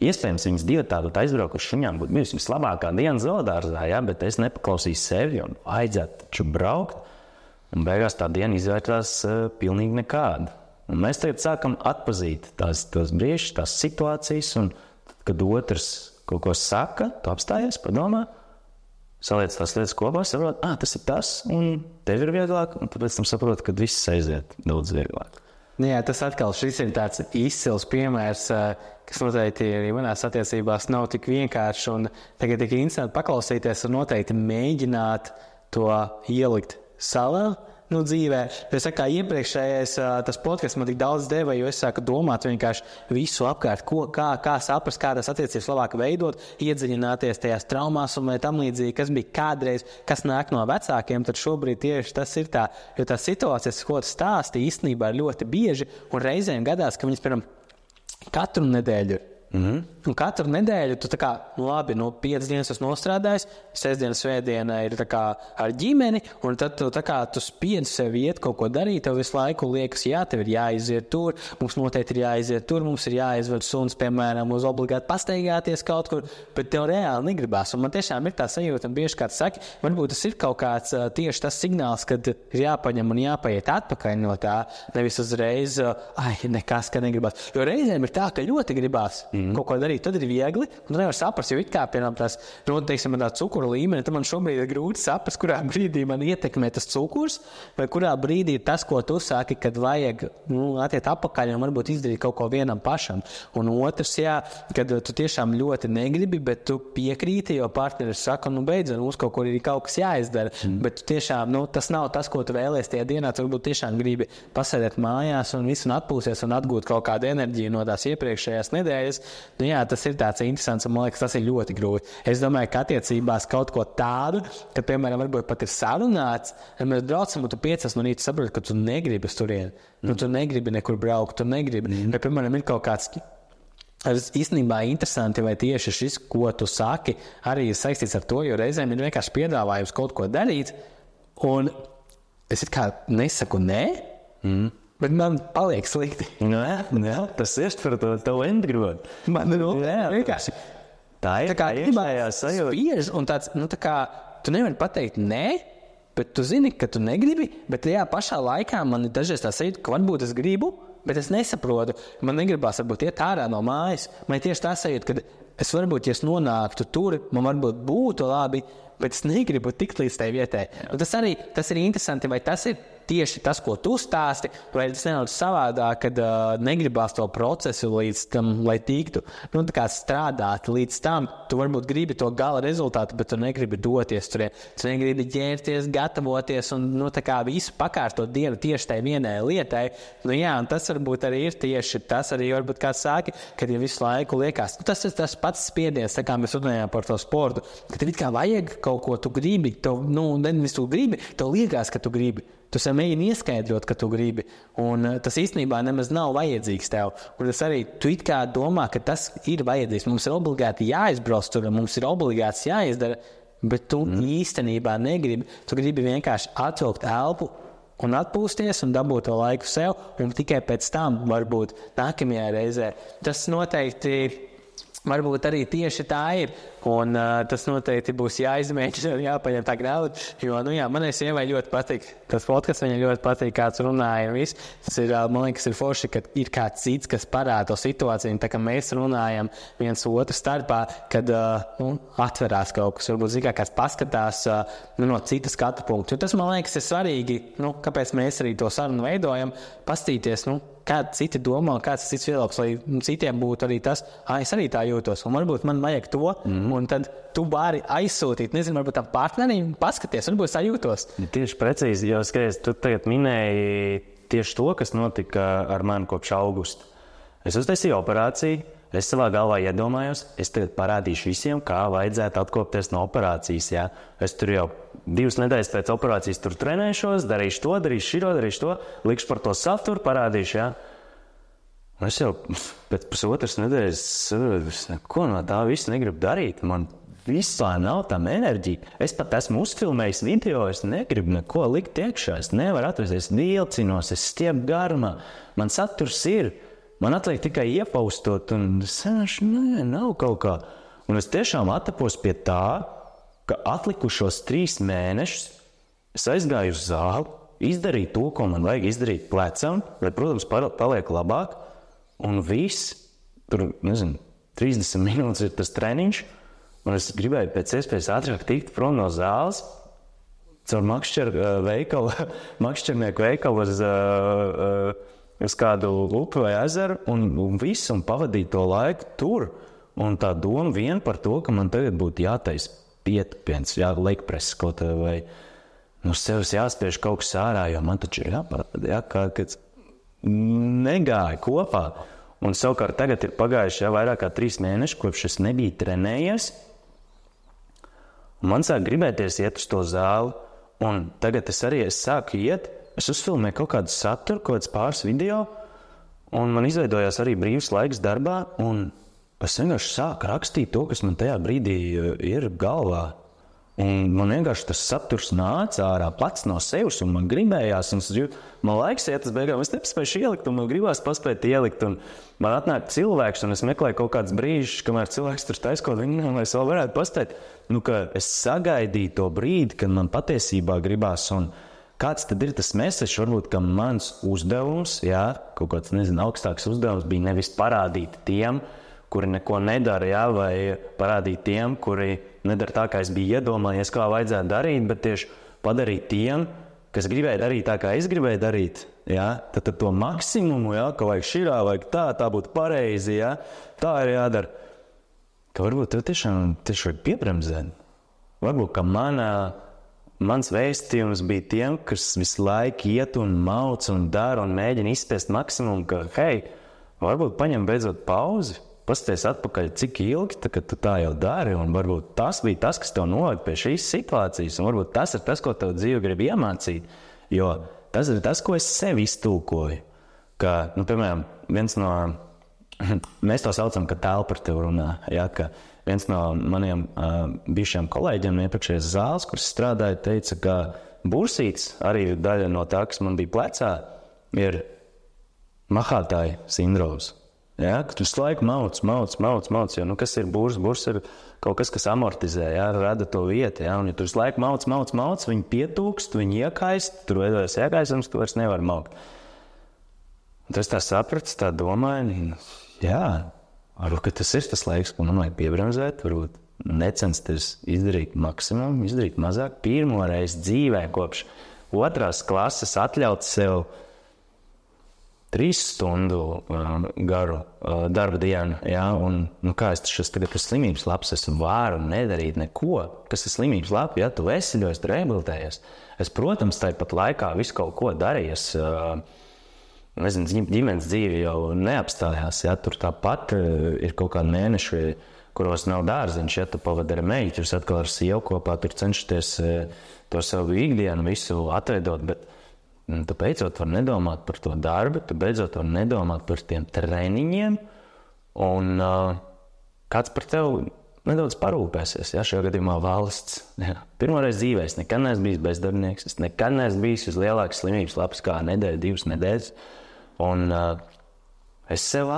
Iespējams, viņas divi tādu aizbraukuši šuņām būtu bijusi vislabākā diena zoodārzā, ja? Bet es nepaklausīju sevi un vajadzētu taču braukt. Un beigās tā diena izvērtās pilnīgi nekāda. Un mēs tagad sākam atpazīt tās brīžus, tās situācijas, un kad otrs kaut ko saka, tu apstājies, padomā, saliec tās lietas kopā, saprot, tas ir tas, un tev ir vieglāk, un tāpēc tam saprot, ka viss aiziet daudz vieglāk. Jā, tas atkal šis ir tāds izcils piemērs, kas noteikti arī manās attiecībās nav tik vienkārši, un tagad tik interesanti paklausīties un noteikti mēģināt to ielikt savā dzīvē. Es saku, kā iepriekšējais tas podcasts man tik daudz deva, jo es sāku domāt vienkārši visu apkārt, kā saprast, kā tas attiecības labāk veidot, iedziļināties tajās traumās un tam līdzīgi, kas bija kādreiz, kas nāk no vecākiem, tad šobrīd tieši tas ir tā, jo tās situācijas, ko tu stāsti, īstenībā ir ļoti bieži, un reizēm gadās, ka viņas, piemēram, katru nedēļu ir. Un katru nedēļu tu tā kā, labi, 5 dienas esmu nostrādājis, 6 dienas svētdiena ir tā kā ar ģimeni, un tad tu tā kā tu spiedzi sev iet kaut ko darīt, tev visu laiku liekas, jā, tev ir jāiziet tur, mums noteikti ir jāiziet tur, mums ir jāizved suns, piemēram, uz obligāti pasteigāties kaut kur, bet tev reāli negribās. Un man tiešām ir tā sajūta, un bieži kāds saka, varbūt tas ir kaut kāds tieši tas signāls, kad ir jāpaņem un jāpaiet atpakaļ no tā, nevis uzreiz, nekas, ka negribās. Jo reizēm ir tā, ka ļoti gribās kaut ko darīt, tad ir viegli, un tu nevar saprast, jo it kā, piemēram, tās, teiksim, tā cukura līmeni, tad man šobrīd ir grūti saprast, kurā brīdī man ietekmē tas cukurs, vai kurā brīdī ir tas, ko tu saki, kad vajag, attiet apakaļ un varbūt izdarīt kaut ko vienam pašam. Un otrs, jā, kad tu tiešām ļoti negribi, bet tu piekrīti, jo partneris saka, beidzot, mums kaut kur ir kaut kas jāizdara, bet tu tiešām, tas nav tas, ko tu vēlies tajā dienā, tu varbūt tiešām gribi pasēdēt mājās un visu un atpūsties un atgūt kaut kādu enerģiju no tās iepriekšējās nedēļas. Jā, tas ir tāds interesants, un man liekas, tas ir ļoti grūti. Es domāju, ka attiecībās kaut ko tādu, kad, piemēram, varbūt pat ir sarunāts, ja mēs braucam, un tu 5 no rīta saproti, ka tu negribi uz turieni. Tu negribi nekur braukt, tu negribi. Vai, piemēram, ir kaut kāds īstenībā interesanti, vai tieši šis, ko tu saki, arī ir saistīts ar to, jo reizēm ir vienkārši piedāvājums kaut ko darīt, un es it kā nesaku nē, bet man paliek slikti. Jā, tas ir par to tavu endgrot. Man vienkārši. Tā ir iekšējā sajūta. Spiež, un tāds, tā kā, tu nevari pateikt nē, bet tu zini, ka tu negribi, bet tajā pašā laikā man ir dažreiz tā sajūta, ka varbūt es gribu, bet es nesaprotu. Man negribās varbūt iet ārā no mājas. Man ir tieši tā sajūta, ka es varbūt, ja es nonāktu tur, man varbūt būtu labi, bet es negribu tikt līdz tai vietai. Un tas ir interesanti, vai tas ir tieši tas, ko tu stāsti, vai tas nedaudz savādāk, kad negribās to procesu līdz tam, lai tiktu. Tā kā strādāt līdz tam, tu varbūt gribi to gala rezultātu, bet tu negribi doties tur. Tu negribi ģērties, gatavoties un tā kā visu pakārtot dienu tieši tai vienai lietai. Jā, un tas varbūt arī ir tieši tas, arī varbūt kāds sāki, kad ja visu laiku liekas. Tas ir tas pats spiediens, tā kā mēs runājām par to sportu, ka tev it kā vajag kaut ko, tu gribi, tev, nevis tu gribi, tev liekas, ka tu gribi. Tu sev mēģini ieskaidrot, ka tu gribi, un tas īstenībā nemaz nav vajadzīgs tev. Un tas arī, tu it kā domā, ka tas ir vajadzīgs. Mums ir obligāti jāizbrauc tur, mums ir obligāts jāizdara, bet tu īstenībā negribi. Tu gribi vienkārši atvilkt elpu un atpūsties un dabūt to laiku sev, un tikai pēc tam varbūt nākamajā reizē. Tas noteikti varbūt arī tieši tā ir. Un tas noteikti būs jāizmēģina un jāpaņem tā grāmata, jo, manai sievai ļoti patīk. Tas podcasts viņai ļoti patīk, kāds runāja un viss. Tas ir, man liekas, ir forši, ka ir kāds cits, kas parāda to situāciju, tā kā mēs runājam viens otru starpā, kad atverās kaut kas, varbūt zikā kāds paskatās no citas skatu punktu. Tas, man liekas, ir svarīgi, kāpēc mēs arī to sarunu veidojam, pastīties, kādi citi domā, kāds cits viedoklis, lai citiem būtu arī tas, es arī tā jūtos, un varbūt man vajag to, un tad tu vari aizsūtīt, nezinu, varbūt tam partnerim paskaties, varbūt tā jūtos. Tieši precīzi, jo skaties, tu tagad minēji tieši to, kas notika ar mani kopš augusta. Es uztaisīju operāciju, es savā galvā iedomājos, es tagad parādīšu visiem, kā vajadzētu atkopties no operācijas, jā. Es tur jau 2 nedēļas pēc operācijas tur trenēšos, darīšu to, darīšu to, likšu par to saturu, parādīšu, jā. Es jau pēc pusotras nedēļas ko no tā visu negribu darīt. Man vispār nav tam enerģija. Es pat esmu uzfilmējis video, es negribu neko likt iekšā, es nevaru atvesties, es vilcinos, es stiepu garumā, man saturs ir, man atliek tikai iepaustot, un es saņemšu, nav kaut kā. Un es tiešām atapos pie tā, ka atlikušos 3 mēnešus es aizgāju uz zāli, izdarīju to, ko man vajag izdarīt plecam, lai, protams, paliek labāk, un viss, tur, 30 minūtes ir tas treniņš, un es gribēju pēc iespējas ātrāk tikt prom no zāles, caur makšķernieku veikalu uz kādu upi vai ezeru, un visu, un pavadīt to laiku tur. Un tā doma vien par to, ka man tagad būtu jātaisa pietupiens, legpreses kaut vai sevis jāspiež kaut kas ārā, jo man taču ir jāparāda, kāds negāja kopā. Un savukārt tagad ir pagājuši vairāk kā 3 mēneši, kopš es nebiju trenējies. Man sāk gribēties iet uz to zāli, un tagad es sāku iet, es uzfilmēju kaut kādu saturu, kaut kāds pāris video, un man izveidojās arī brīvs laiks darbā, un es vienkārši sāku rakstīt to, kas man tajā brīdī ir galvā. Un man vienkārši tas saturs nāca ārā plats no sevis, un man gribējās, un man laiks iet uz beigām, es nepaspēju ielikt, un man gribās paspēt ielikt, un man atnāk cilvēks, un es meklēju kaut kāds brīžs, kamēr cilvēks tur taiskot viņu, lai es vēl varētu paspēt, ka es sagaidīju to brīdi, kad man patiesībā gribās, un kāds tad ir tas mēsešs, varbūt, ka mans uzdevums, kaut kāds, augstāks uzdevums bija nevis parādīt tiem, kuri neko nedara, vai parādīt tiem, kuri nedara tā, kā es biju iedomājies, kā vajadzētu darīt, bet tieši padarīt tiem, kas gribēja darīt tā, kā es gribēju darīt, tad to maksimumu, ka vajag širā, vajag tā būtu pareizi, tā ir jādara. Ka varbūt tev tiešām vajag piebremzēt. Varbūt, ka mans vēstījums bija tiem, kas visu laiku iet un mauc un dara un mēģina izspiest maksimumu, ka, hei, varbūt paņem beidzot pauzi, pasties atpakaļ, cik ilgi, kad tu tā jau dari, un varbūt tas bija tas, kas tev noved pie šīs situācijas, un varbūt tas ir tas, ko tev dzīve grib iemācīt, jo tas ir tas, ko es sev iztulkoju, ka, piemēram, mēs to saucam, ka telpa par tevi runā, ka viens no maniem bijušiem kolēģiem no iepriekšējās zāles, kuras strādāja, teica, ka bursīts, arī daļa no tā, kas man bija plecā, ir mahātāja sindroms. Ka tu visu laiku mauc, jo, kas ir burs? Burs ir kaut kas, kas amortizē, rada to vietu, un ja tu visu laiku mauc, viņi pietūkst, viņi iekaist, tur veidojas iekaisums, tu vairs nevar maukt. Un tas tā saprats, tā domāju, varbūt, ka tas ir tas laiks, ko man vajag piebremzēt, varbūt necensties izdarīt maksimumu, izdarīt mazāk. Pirmo reizi dzīvē kopš 2. klases atļaut sev 3 stundu garu darba dienu, un kā es tagad ir slimības labs, es varu nedarīt neko, kas ir slimības labi, tu veseļojies, tu rehabilitējies. Es, protams, tāpat laikā visu kaut ko darījies, ģimenes dzīve jau neapstājās, tur tāpat ir kaut kādi mēneši, kuros nav dārziņš, tu pavadi ar meitu, jūs atkal ar sievu kopā, tur cenšaties to savu ikdienu visu atveidot, bet tu beidzot var nedomāt par to darbu, tu beidzot var nedomāt par tiem treniņiem, un kāds par tevi nedaudz parūpēsies, šajā gadījumā valsts. Pirmoreiz dzīvē es nekad neesmu bijis bezdarbnieks, es nekad neesmu bijis uz lielākas slimības lapas kā nedēļa, 2 nedēļas, un es sev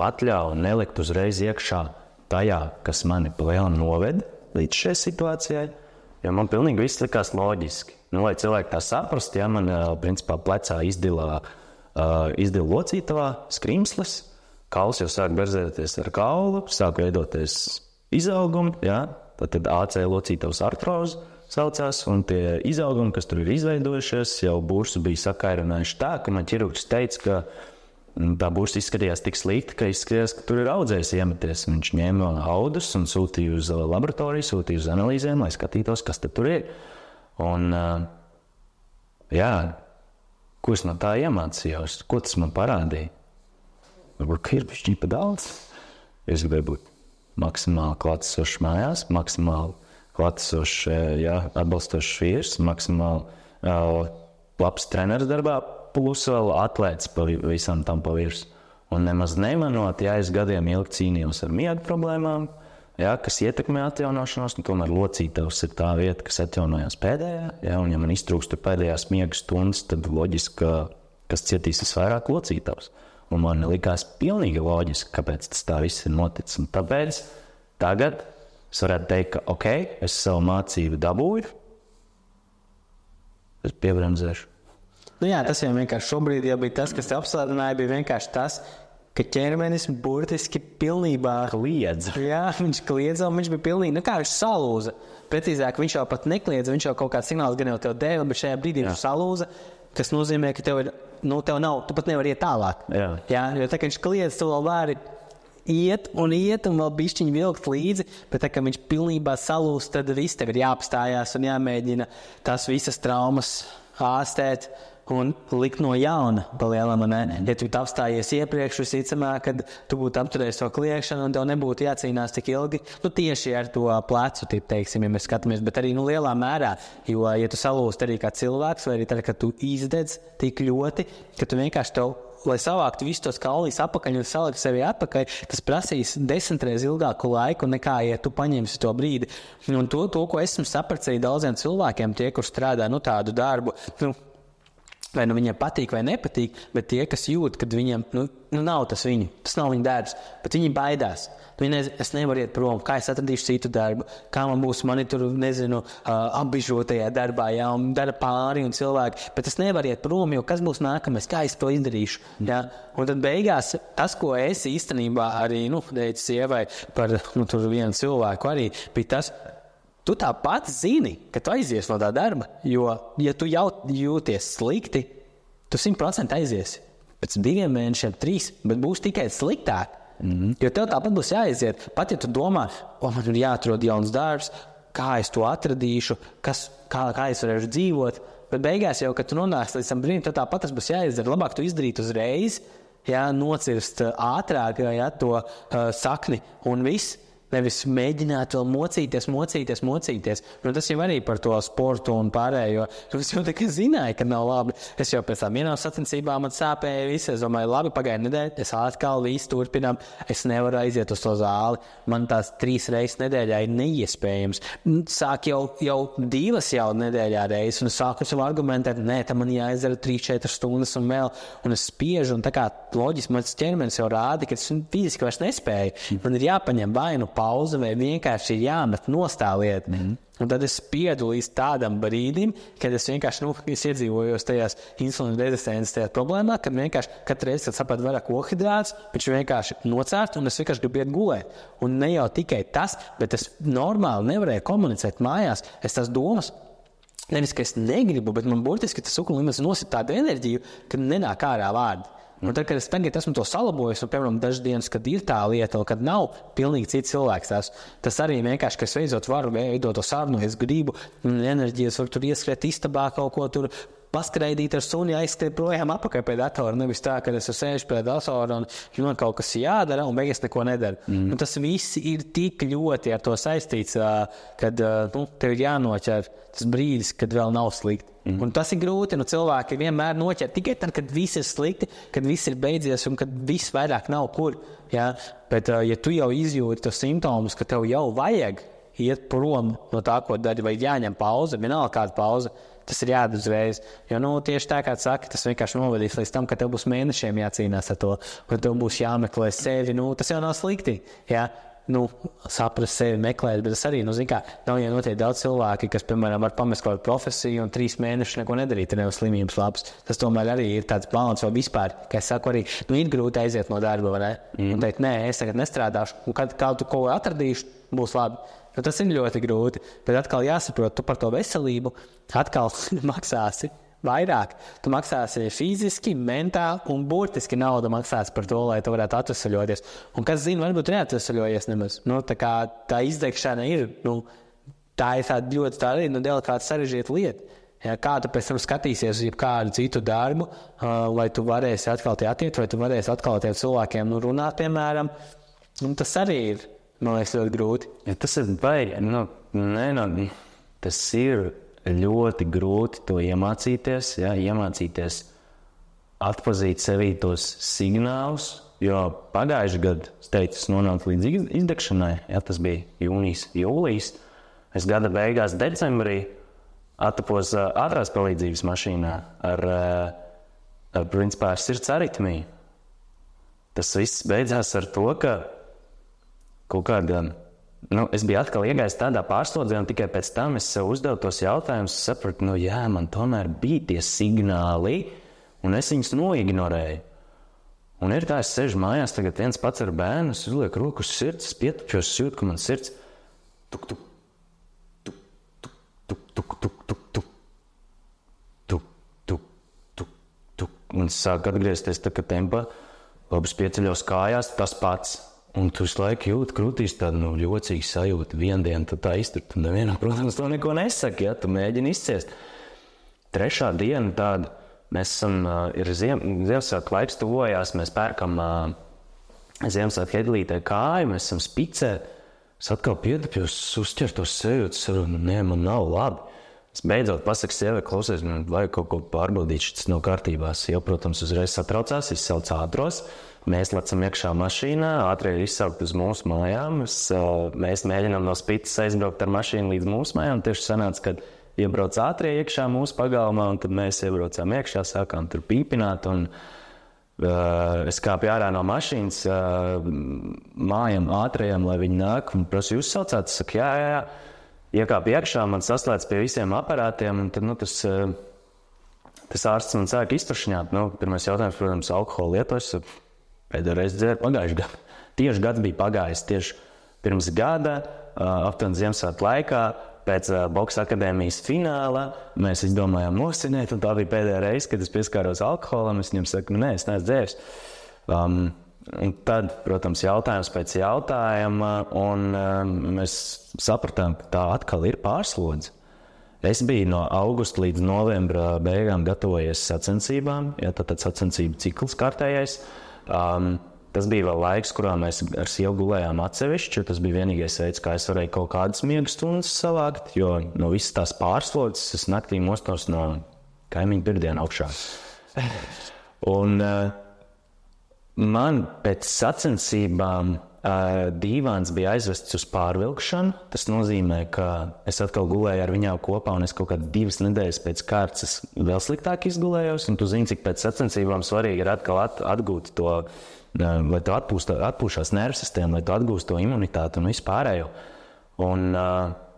atļauju nelikt uzreiz iekšā tajā, kas mani pa lielam noved līdz šai situācijai, jo man pilnīgi viss likās loģiski. Lai cilvēki tā saprast, man principā plecā izdila locītavā skrimslis, kauls jau sāk berzēties ar kaulu, sāk veidoties izaugumi, tad AC locītavas artroze saucās, un tie izaugumi, kas tur ir izveidojušies, jau bursu bija sakairinājuši tā, ka man ķirurgs teica, ka tā bursa izskatījās tik slikti, ka izskatījās, ka tur ir audzējs iemeties. Viņš ņēma audus un sūtīja uz laboratoriju, sūtīja uz analīzēm, lai skatītos, kas tur ir. Un, ko es no tā iemācījos? Ko tas man parādīja? Varbūt, ka ir bišķiņ pa daudz. Es gribēju būt maksimāli klātesošs mājās, maksimāli klātesošs, atbalstošs vīrs, maksimāli labs treneris darbā, plus vēl atlēts pa visam tam pa virs. Un nemaz nemanot, es gadiem ilgi cīnījos ar miega problēmām, jā, kas ietekmē atjaunošanos, un tomēr locītavs ir tā vieta, kas atjaunojās pēdējā. Jā, un ja man iztrūkst pēdējās miega stundas, tad loģiski, kas cietīs visvairāk locītavs. Un man likās pilnīgi loģiski, kāpēc tas tā viss ir noticis. Un tāpēc tagad es varētu teikt, ka ok, es savu mācību dabūju, es piebremzēšu. Nu jā, tas jau vienkārši šobrīd jau bija tas, kas te apslādināja, bija vienkārši tas, ka ķermenis burtiski pilnībā kliedz. Jā, viņš kliedza un viņš bija pilnīgi, kā viņš salūza. Precīzāk, viņš jau pat nekliedza, viņš jau kaut kāds signāls gan jau tev deva, bet šajā brīdī viņš salūza, kas nozīmē, ka tev ir, tev nav, tu pat nevari iet tālāk. Jā, jo tā, ka viņš kliedz, tu vēl vari iet un vēl bišķiņi vilkt līdzi, bet tā, ka viņš pilnībā salūst, tad viss tev ir jāapstājās un jāmēģina tās visas traumas ārstēt un likt no jauna palielam, ne? Ja tu apstājies iepriekš, visticamāk, kad tu būtu apturējis to kliekšanu un tev nebūtu jācīnās tik ilgi, tieši ar to plecu, teiksim, ja mēs skatāmies, bet arī lielā mērā, jo, ja tu salūst arī kā cilvēks, vai arī tad, ka tu izdedz tik ļoti, ka tu vienkārši tev, lai savāktu visu tos kaulīs apakaļ un salikt sevi atpakaļ, tas prasīs 10 reizes ilgāku laiku nekā, ja tu paņemsi to brīdi. Un to ko esmu sapratis daudziem cilvēkiem, tie, kur strādā, tādu darbu, vai viņiem patīk vai nepatīk, bet tie, kas jūt, kad viņiem, nav tas nav viņa darbs, bet viņi baidās. Es nevaru iet prom, kā es atradīšu citu darbu, kā man būs mani tur, apbižotajā darbā, jā, un dara pāri un cilvēki, bet es nevaru iet prom, jo kas būs nākamais, kā es to izdarīšu, jā. Un tad beigās tas, ko es īstenībā arī, teicu sievai par, tur vienu cilvēku arī, bija tas, tu tāpat zini, ka tu aizies no tā darba, jo, ja tu jau jūties slikti, tu 100% aiziesi. Pēc 2 mēnešiem, 3, bet būs tikai sliktāk. Jo tev tāpat būs jāaiziet. Pat ja tu domā, man ir jāatrod jauns darbs, kā es to atradīšu, kā es varēšu dzīvot, bet beigās jau, kad tu nonāks līdz tam brīdim, tev tāpat tas būs jāizdara. Labāk tu izdarīt uzreiz, jā, nocirst ātrāk, jā, to sakni un viss. Nevis mēģināt vēl mocīties. Tas jau arī par to sportu un pārējo. Es jau tikai zināju, ka nav labi. Es jau pēc tam vienā sacensībām man sāpēja viss. Es domāju, labi, pagāja nedēļa. Es atkal visu turpinām. Es nevaru aiziet uz to zāli. Man tās 3 reizes nedēļā ir neiespējams. Sāk jau 2 nedēļā reizes. Un es sāku savu argumentēt, tam man jāizdara 3-4 stundas un vēl. Un es spiežu. Un tā kā loģiski mans ķermenis jau rāda, ka es fiziski vairs nespēju. Man ir jāpaņem vainu pauze vai vienkārši ir jāmet nostāliet. Un tad es spiedu līdz tādam brīdim, kad es vienkārši es iedzīvojos tajās insulīna rezistences tajās problēmā, kad vienkārši katru reizi, kad sapratu vairāk kohidrāts, viņš vienkārši nocērt un es vienkārši gribu iet gulēt. Un ne jau tikai tas, bet es normāli nevarēju komunicēt mājās. Es tās domas, nevis, ka es negribu, bet man burtiski tas ukuma līmenis nosit tādu enerģiju, ka nenāk ārā vārdi. Un tad, kad es tagad esmu to salabojis, un, piemēram, dažas dienas, kad ir tā lieta, kad nav pilnīgi cits cilvēks, tas arī vienkārši, ka es beidzot varu veidot to sarunu, es gribu, enerģijas varu tur ieskriet istabā kaut ko tur paskreidīt ar suni, aizskriet projām apakaļ pie datora, nevis tā, ka es sēžu pie datora un man kaut kas jādara un beigās neko nedara. Un tas viss ir tik ļoti ar to saistīts, kad tev ir jānoķer tas brīdis, kad vēl nav slikti. Un tas ir grūti, cilvēki vienmēr noķer tikai tad, kad viss ir slikti, kad viss ir beidzies un kad viss vairāk nav kur. Jā? Bet, ja tu jau izjūti tos simptomus, ka tev jau vajag iet prom no tā, ko dari, vai jāņem pauze, vienalga kāda pauze, tas ir jādara uzreiz. Jo, tieši tā, kā tu saki, tas vienkārši novedīs līdz tam, ka tev būs mēnešiem jācīnās ar to, un tev būs jāmeklē sevi, tas jau nav slikti, jā. Saprast sevi, meklēt, bet tas arī, nav jau noteikti daudz cilvēki, kas, piemēram, var pamest kaut kādu profesiju un 3 mēnešus neko nedarīt, ir jau slimības labs. Tas tomēr arī ir tāds balans vai vispār, kā es saku arī, ir grūti aiziet no darba, vai ne? Un teikt, nē, es tagad nestrādāšu, un kad tu ko atradīšu, būs labi. Tas ir ļoti grūti, bet atkal jāsaprot, tu par to veselību atkal maksāsi vairāk. Tu maksāsi fiziski, mentāli un burtiski naudu maksāsi par to, lai tu varētu atvesaļoties. Un kas zina, varbūt neatvesaļojies nemaz. Tā izdegšana ir, tā ir tāda ļoti delikāta sarežģīta lieta. Ja, kā tu pēc tam skatīsies uz kādu citu darbu, vai tu varēsi atkal tie attiekt, vai tu varēsi atkal tiem cilvēkiem runāt, piemēram. Tas arī ir, man liekas, ļoti grūti. Ja, tas ir baigi. Tas ir ļoti grūti to iemācīties, iemācīties atpazīt sevī tos signālus, jo pagājuši gadu, es teicu, es nonācu līdz izdegšanai, tas bija jūnijas, jūlijas. Es gada beigās decembrī atapos ātrās palīdzības mašīnā ar principā ar sirds aritmiju. Tas viss beidzās ar to, ka kaut kādā, es biju atkal iegājis tādā pārslodzē, un tikai pēc tam es sev uzdevu tos jautājumus, sapratu, man tomēr bija tie signāli, un es viņus noignorēju. Un ir tā, es sēžu mājās, tagad viens pats ar bērnu, es uzlieku roku uz sirds, es pietupjos, jūtu, ka man sirds tuk, tuk, tuk, tuk, tuk, tuk, tuk, tuk, tuk, tuk, tuk, tuk, tuk. Un es sāku atgriezties tā, ka tempā, labas pieceļos kājās, tas pats. Un tu visu laiku jūti krūtīs tādu jocīgu sajūtu. Vienu dienu tu tā iztur, tu nevienā, protams, to neko nesaki, ja tu mēģini izciest. Trešā diena tāda, mēs esam, ir Ziemassvētku laiks tuvojās, mēs pērkam Ziemassvētku Hedlītē kāju, mēs esam spicē. Es atkal pietupjos, uzķer to sajūtu, saprotu, man nav labi. Es beidzot pasaku sievai, klausies, man vajag kaut ko pārbaudīt, šis nav kārtībā. Sieva, protams, uzreiz satraucās, izsauc ātros. Mēs lecam iekšā mašīnā, ātrie ir izsaukt uz mūsu mājām. Mēs mēģinām no Spicas aizbraukt ar mašīnu līdz mūsu mājām. Tieši sanāca, kad iebrauc ātrie iekšā mūsu pagalmā, un tad mēs iebraucām iekšā, sākām tur pīpināt, un es kāpu ārā no mašīnas, mājām ātrajām, lai viņi nāk, un prasu, jūs saucāt? Es saku, jā. Iekāpu iekšā, man saslēdz pie visiem aparātiem, un tad, tas ārsts man sāka izturšņāt. Pirmais jautājums, protams, alkohola lietojas. Pēdējo reizi dzēru pagājuši gadu. Tieši gads bija pagājis, tieši pirms gada, aptuveni Ziemassvētku laikā, pēc Boksa akadēmijas fināla, mēs izdomājām nosinēt, un tā bija pēdējā reize, kad es pieskāros alkoholam. Es viņam saku, nē, es neesmu dzēris. Un tad, protams, jautājums pēc jautājuma, un mēs sapratām, ka tā atkal ir pārslodze. Es biju no augusta līdz novembra beigām gatavojies sacensībām, tātad sacensību cikls kārtējais. Tas bija vēl laiks, kurā mēs ar sievu gulējām atsevišķi, jo tas bija vienīgais veids, kā es varēju kaut kādas miega stundas savākt, jo no visas tās pārslodzes es naktī mostos no kaimiņu pirmdienu augšā. Un man pēc sacensībām dīvāns bija aizvests uz pārvilkšanu. Tas nozīmē, ka es atkal gulēju ar viņām kopā, un es kaut kādā 2 nedēļas pēc kārtas vēl sliktāk izgulējos. Un tu zini, cik pēc sacensībām svarīgi ir atkal atgūt to, lai tu atpūšās nervsistēmu, lai tu atgūst to imunitāti un vispārējo. Un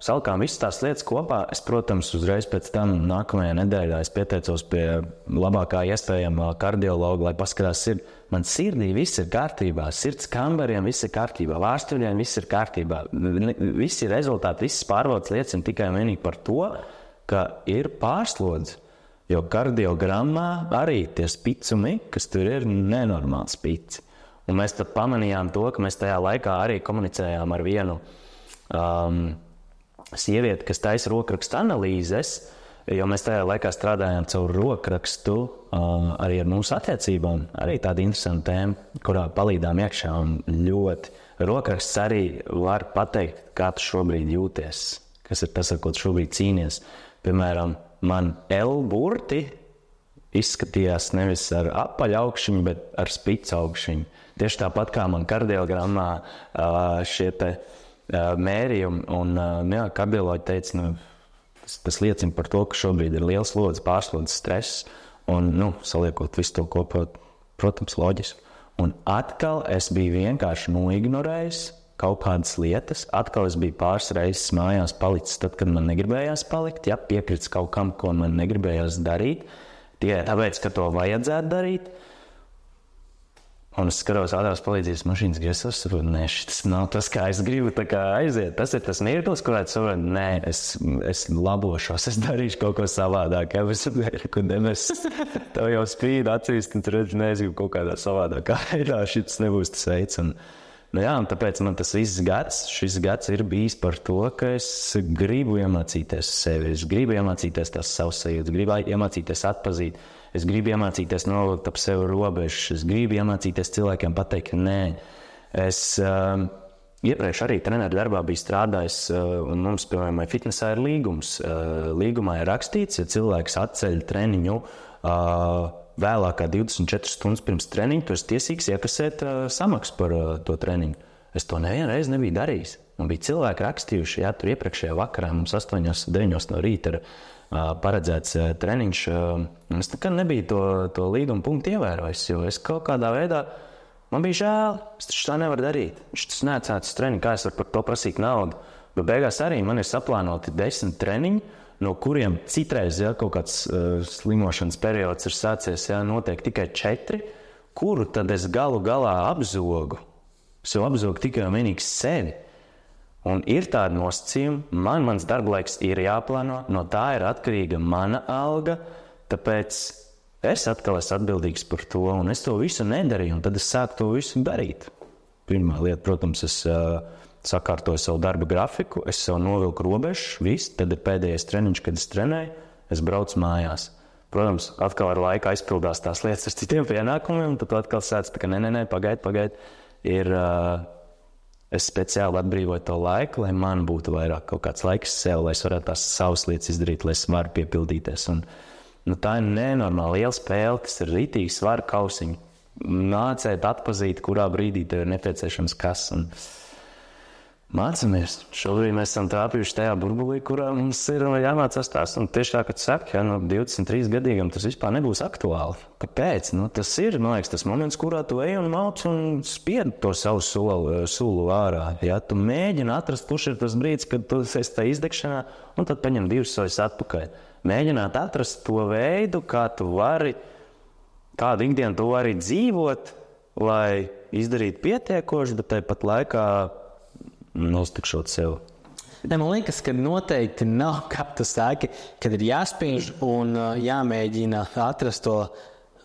salikām visas tās lietas kopā. Es, protams, uzreiz pēc tam nākamajā nedēļā es pieteicos pie labākā iespējamā kardiologa, lai paskatās sirdi. Man sirdī viss ir kārtībā, sirds kambariem viss ir kārtībā, vārstuļiem viss ir kārtībā. Visi rezultāti, visas pārbaudes liecina tikai un vienīgi par to, ka ir pārslodze. Jo kardiogramā arī tie spicumi, kas tur ir nenormāli spici. Un mēs tad pamanījām to, ka mēs tajā laikā arī komunicējām ar vienu sievieti, kas taisa rokrakstu analīzes, jo mēs tajā laikā strādājām caur rokrakstu arī ar mūsu attiecībām. Arī tāda interesanta tēma, kurā palīdām iekšā, un ļoti rokraksts arī var pateikt, kā tu šobrīd jūties, kas ir tas, ar ko tu šobrīd cīnies. Piemēram, man L burti izskatījās nevis ar apaļu augšņu, bet ar spicu augšņu. Tieši tāpat kā man kardiogramā šie te mērījumi, un kardioloģi teica, tas liecina par to, ka šobrīd ir liels slodze, pārslodzes stress, un, saliekot visu to kopā, protams, loģiski. Un atkal es biju vienkārši noignorējis kaut kādas lietas, atkal es biju pāris reizes mājās palicis tad, kad man negribējās palikt, piekrits kaut kam, ko man negribējās darīt, tāpēc, ka to vajadzētu darīt. Un es skatos ātrās palīdzības mašīnas griesos, saprotu, nē, šis nav tas, kā es gribu tā kā aiziet. Tas ir tas mirklis, kurā es saprotu, nē, es labošos, es darīšu kaut ko savādāk. Es tev jau spīd acīs, un tu redzi, es gribu kaut kādā savādākā veidā, šis nebūs tas veids. Un tāpēc man tas šis gads ir bijis par to, ka es gribu iemācīties sevi, es gribu iemācīties tās savas sajūtas, gribu iemācīties atpazīt. Es gribu iemācīties nolikt ap sevi robežas, es gribu iemācīties cilvēkiem pateikt, ka nē. Es iepriekš arī treneru darbā biju strādājis, un mums, piemēram, fitnesā ir līgums. Līgumā ir rakstīts, ja cilvēks atceļ treniņu vēlāk kā 24 stundas pirms treniņa, tu esi tiesīgs iekasēt samaksu par to treniņu. Es to nevienu reizi nebiju darījis. Un bija cilvēki rakstījuši, jā, tur iepriekšējā vakarā mums 8-9 no rīta ir paredzēts treniņš. Es nekad nebiju to līguma punktu ievērojis, jo es kaut kādā veidā, man bija žēl, es taču tā nevaru darīt. Viņš tas neatsācis treniņu, kā es varu par to prasīt naudu. Bet beigās arī man ir saplānoti 10 treniņi, no kuriem citreiz, ja kaut kāds slimošanas periods ir sācies, ja notiek tikai 4, kuru tad es galu galā apzogu. Es jau apzogu tikai un vienīgi sevi. Un ir tāda nosacījuma, mans darba laiks ir jāplāno, no tā ir atkarīga mana alga, tāpēc es atkal esmu atbildīgs par to, un es to visu nedarīju, un tad es sāku to visu darīt. Pirmā lieta, protams, es sakārtoju savu darba grafiku, es sev novilku robežu, viss, tad ir pēdējais treniņš, kad es trenēju, es braucu mājās. Protams, atkal ar laiku aizpildās tās lietas ar citiem pienākumiem, un tad atkal sāc, ka nē, pagaid. Es speciāli atbrīvoju to laiku, lai man būtu vairāk kaut kāds laiks sev, lai es varētu tās savas lietas izdarīt, lai es varu piepildīties. Un, tā ir nenormāla liela spēle, kas ir rītīgi svaru kausiņi. Mācēt atpazīt, kurā brīdī tev ir nepieciešams kas. Un mācamies. Šobrīd mēs esam trāpījuši tajā burbulī, kurā mums ir jāmācās tās. Un tieši tā, kad saka, ja, 23 gadīgam tas vispār nebūs aktuāli. Kāpēc? Tas ir, man liekas, tas moments, kurā tu ej un mauc un spied to savu sulu ārā. Ja, tu mēģini atrast, kurš ir tas brīdis, kad tu esi tā izdegšanā, un tad paņem 2 soļus atpakaļ. Mēģināt atrast to veidu, kā tu vari, kādu ikdienu tu vari dzīvot, lai izdarītu pietiekoši, bet tāpat laikā nostikšot sev. Man liekas, ka noteikti nav, kā tu saki, kad ir jāspiež un jāmēģina atrast to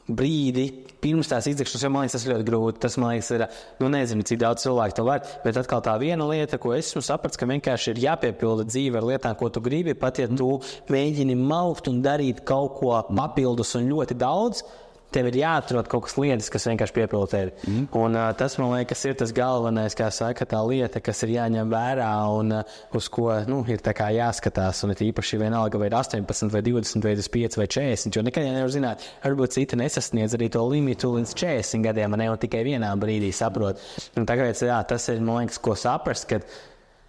brīdi pirms tās izdegšanas, jo man liekas, tas ļoti grūti. Tas, man liekas, ir, nezinu, cik daudz cilvēku to var, bet atkal tā viena lieta, ko esmu sapratis, ka vienkārši ir jāpiepilda dzīve ar lietām, ko tu gribi, pat ja tu mēģini maukt un darīt kaut ko papildus un ļoti daudz, tev ir jāatrod kaut kas lietas, kas vienkārši piepilda tevi. Un tas, man liekas, ir tas galvenais, kā saka, tā lieta, kas ir jāņem vērā un uz ko ir tā kā jāskatās. Un ir īpaši vienalga, vai ir 18, vai 20, vai 25, vai 40, jo nekad nevar zināt, varbūt citi nesasniedz arī to limitu līdz 40 gadiem, ne jau tikai vienā brīdī saprot. Un tagad, tas ir, man liekas, ko saprast, kad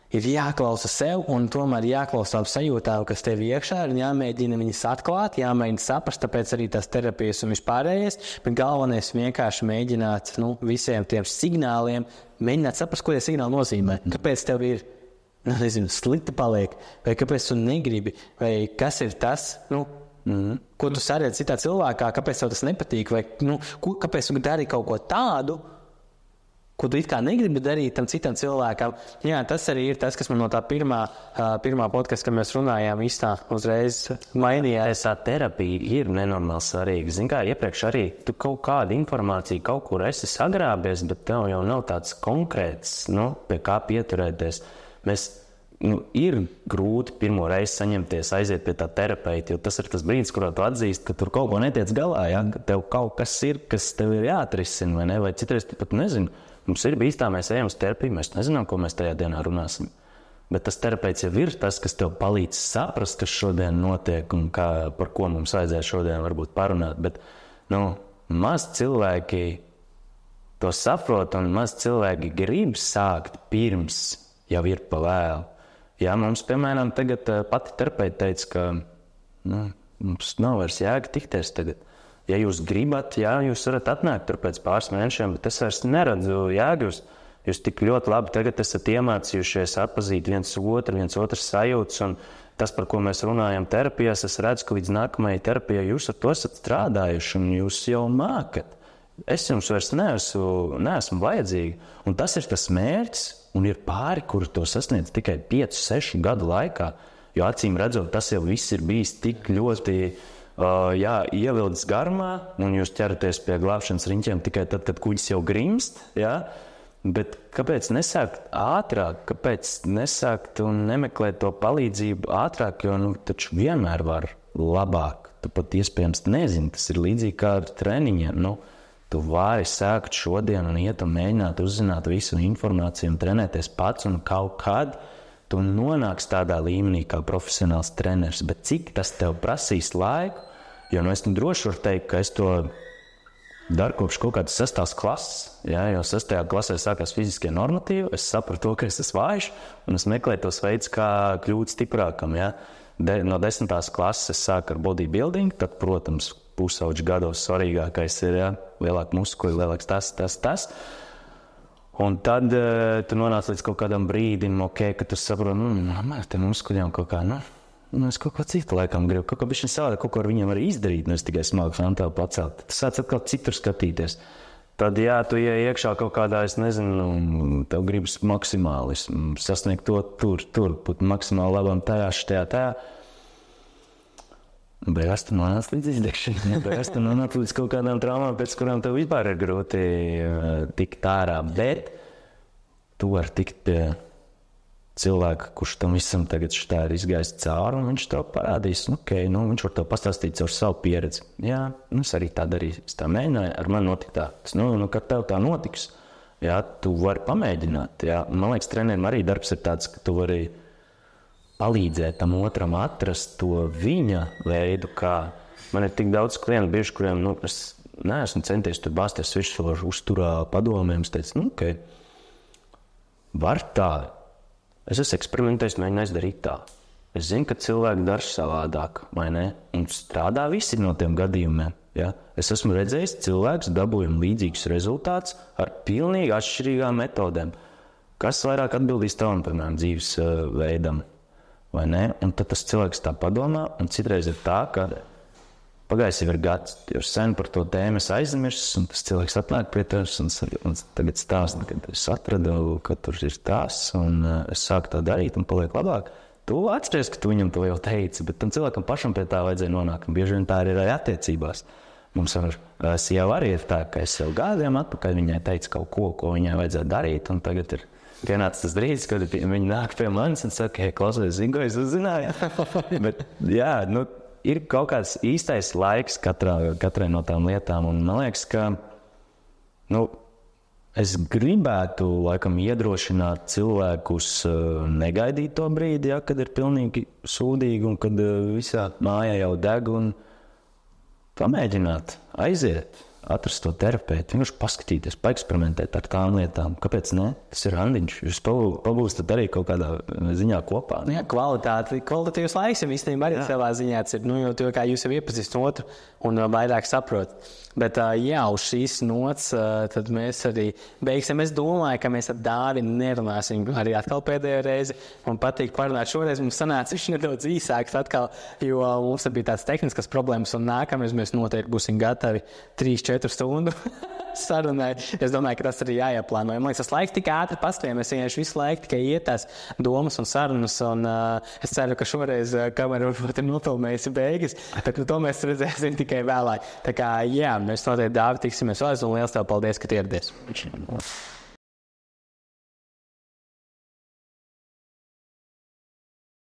ir jāklausa sev un tomēr jāklausa sajūtām, kas tev iekšā ir, jāmēģina viņas atklāt, jāmēģina saprast, tāpēc arī tās terapijas un vispārējais, bet galvenais vienkārši mēģināt visiem tiem signāliem, mēģināt saprast, ko tie signāli nozīmē. Kāpēc tev ir, slikti paliek, vai kāpēc tu negribi, vai kas ir tas, ko tu saredzi citā cilvēkā, kāpēc tev tas nepatīk, vai kāpēc tu dari kaut ko tādu, ko tu it kā negribi darīt tam citam cilvēkam. Jā, tas arī ir tas, kas man no tā pirmā podkasta, kad mēs runājām, īstā uzreiz mainījās. Tā terapija ir nenormāli svarīga. Zini kā, iepriekš arī tu kaut kādu informāciju kaut kur esi sagrābies, bet tev jau nav tāds konkrēts, pie kā pieturēties. Ir grūti pirmo reizi saņemties, aiziet pie tā terapeita, jo tas ir tas brīdis, kurā tu atzīst, ka tur kaut ko netiec galā, ja? Ka tev kaut kas ir, kas tev ir jāatrisina, vai ne? Vai citreiz tu pat nezini. Mums ir bijis tā, mēs ejam uz terapiju, mēs nezinām, ko mēs tajā dienā runāsim. Bet tas terapeits jau ir tas, kas tev palīdz saprast, kas šodien notiek un par ko mums vajadzēja šodien varbūt parunāt. Bet, maz cilvēki to saprot un maz cilvēki grib sākt pirms jau ir pa vēlu. Jā, mums, piemēram, tagad pati terapeita teica, ka mums nav vairs jēga tikties tagad. Ja jūs gribat, jūs varat atnākt tur pēc pāris mēnešiem, bet es vairs neredzu jēgu. Jūs tik ļoti labi tagad esat iemācījušies atpazīt viens otrs sajūtas, un tas, par ko mēs runājam terapijās, es redzu, ka līdz nākamajai terapijai jūs ar to esat strādājuši, un jūs jau mākat. Es jums vairs neesmu vajadzīga, un tas ir tas mērķis, un ir pāri, kuri to sasniedz tikai 5-6 gadu laikā, jo acīm redzot, tas jau viss ir bijis tik ļoti ievildes garumā, un jūs ķeraties pie glābšanas riņķiem tikai tad, kad kuģis jau grimst, bet kāpēc nesākt ātrāk, kāpēc nesākt un nemeklēt to palīdzību ātrāk, jo taču vienmēr var labāk, tu pat iespējams nezini, tas ir līdzīgi kā ar treniņiem, tu vari sākt šodien un iet un mēģināt uzzināt visu informāciju un trenēties pats, un kaut kad tu nonāks tādā līmenī kā profesionāls treneris, bet cik tas tev prasīs laiku, Jo es droši varu teikt, ka es to daru kopš kaut kādas 6. klases. Ja, jo 6. klasē sākās fiziskie normatīvi, es sapratu to, ka es esmu vājš, un es meklēju tos veidus, kā kļūt stiprākam. Ja. No 10. klases es sāku ar bodybuilding, tad, protams, pusauģu gados svarīgākais ir lielāka muskuļi, lielāks tas. Un tad tu nonāc līdz kaut kādam brīdim, ka tu saproti, te muskuļiem kaut kā, es kaut ko citu laikam gribu, kaut ko bišķiņ savādāk, kaut ko ar viņiem arī izdarīt, es tikai smagu frontāli pacelt. Tu sāc atkal citur skatīties. Tad, tu iekšā kaut kādā, es nezinu, tev gribas maksimālismu, sasniegt to tur, būt maksimāli labam tajā. Beigās tu nonāc līdz izdegšanai, beigās tu nonāc līdz kaut kādām traumām, pēc kurām tev vispār ir grūti tikt ārā. Bet tu vari tikt pie cilvēka, kurš tam visam tagad šitā ir izgājis cauri, un viņš tev parādīs, viņš var tev pastāstīt caur savu pieredzi. Jā, es arī tā darīju, es tā mēģināju, ar mani notika tā. Kad tev tā notiks, tu vari pamēģināt. Man liekas, trenerim arī darbs ir tāds, ka tu vari palīdzēt tam otram atrast to viņa veidu, kā man ir tik daudz klientu bijuši, kuriem, es neesmu centies tur bāzties visu uzturā padomiem. Es teicu, var tā. Es esmu eksperimentējis, mēģinājis darīt tā. Es zinu, ka cilvēki dara savādāk, vai ne? Un strādā visi no tiem gadījumiem. Ja? Es esmu redzējis cilvēks dabūjam līdzīgus rezultātus ar pilnīgi atšķirīgām metodēm. Kas vairāk atbildīs tavam, piemēram, dzīves veidam? Vai ne? Un tad tas cilvēks tā padomā, un citreiz ir tā, ka pagājis jau ir gads, jo sen par to tēmu es aizmirsis, un tas cilvēks atnāk pie tevis, un tagad stāsta, kad es atradu, ka tur ir tās, un es sāku tā darīt, un paliek labāk. Tu atceries, ka tu viņam to jau teici, bet tam cilvēkam pašam pie tā vajadzēja nonākt, un bieži vien tā arī ir attiecībās. Mums jau arī ir tā, ka es jau gadiem atpakaļ viņai teicu kaut ko, ko viņai vajadzētu darīt, un tagad ir pienāca tas brīdis, kad viņi nāk pie manis un saka, klausies, zinu, ko es uzzināju. Bet, ir kaut kāds īstais laiks katrai no tām lietām, un man liekas, ka es gribētu laikam iedrošināt cilvēkus negaidīt to brīdi, kad ir pilnīgi sūdīgi un kad visā mājā jau deg, un pamēģināt, aiziet. Atrast to terapeitu, vienkārši paskatīties, paeksperimentēt ar tām lietām. Kāpēc ne? Tas ir randiņš. Jūs pabūstat arī kaut kādā ziņā kopā. Jā, kvalitatīvs laiks jau īstenībā arī savā ziņā ir, jo to, kā jūs jau iepazīstat otru un vairāk saprot. Bet uz šīs nots, tad mēs arī beigsim. Es domāju, ka mēs ar Dāvi nerunāsim arī atkal pēdējo reizi. Man patīk parunāt šoreiz. Mums sanāca viņš nedaudz īsāks atkal, jo mums bija tāds tehniskas problēmas, un nākamreiz mēs noteikti būsim gatavi 3-4 stundu sarunai. Es domāju, ka tas arī jāieplāno. Man liekas, tas laiks tik ātri paskrien, mēs vienkārši visu laiku tikai iet tās domas un sarunas, un es ceru, ka šoreiz kamera varbūt ir nofilmējusi beigas, bet to mēs redzēsim tikai vēlāk. Tā kā, mēs noteikti, Dāvi, tiksimies vēlreiz, un liels tev paldies, ka ieradies.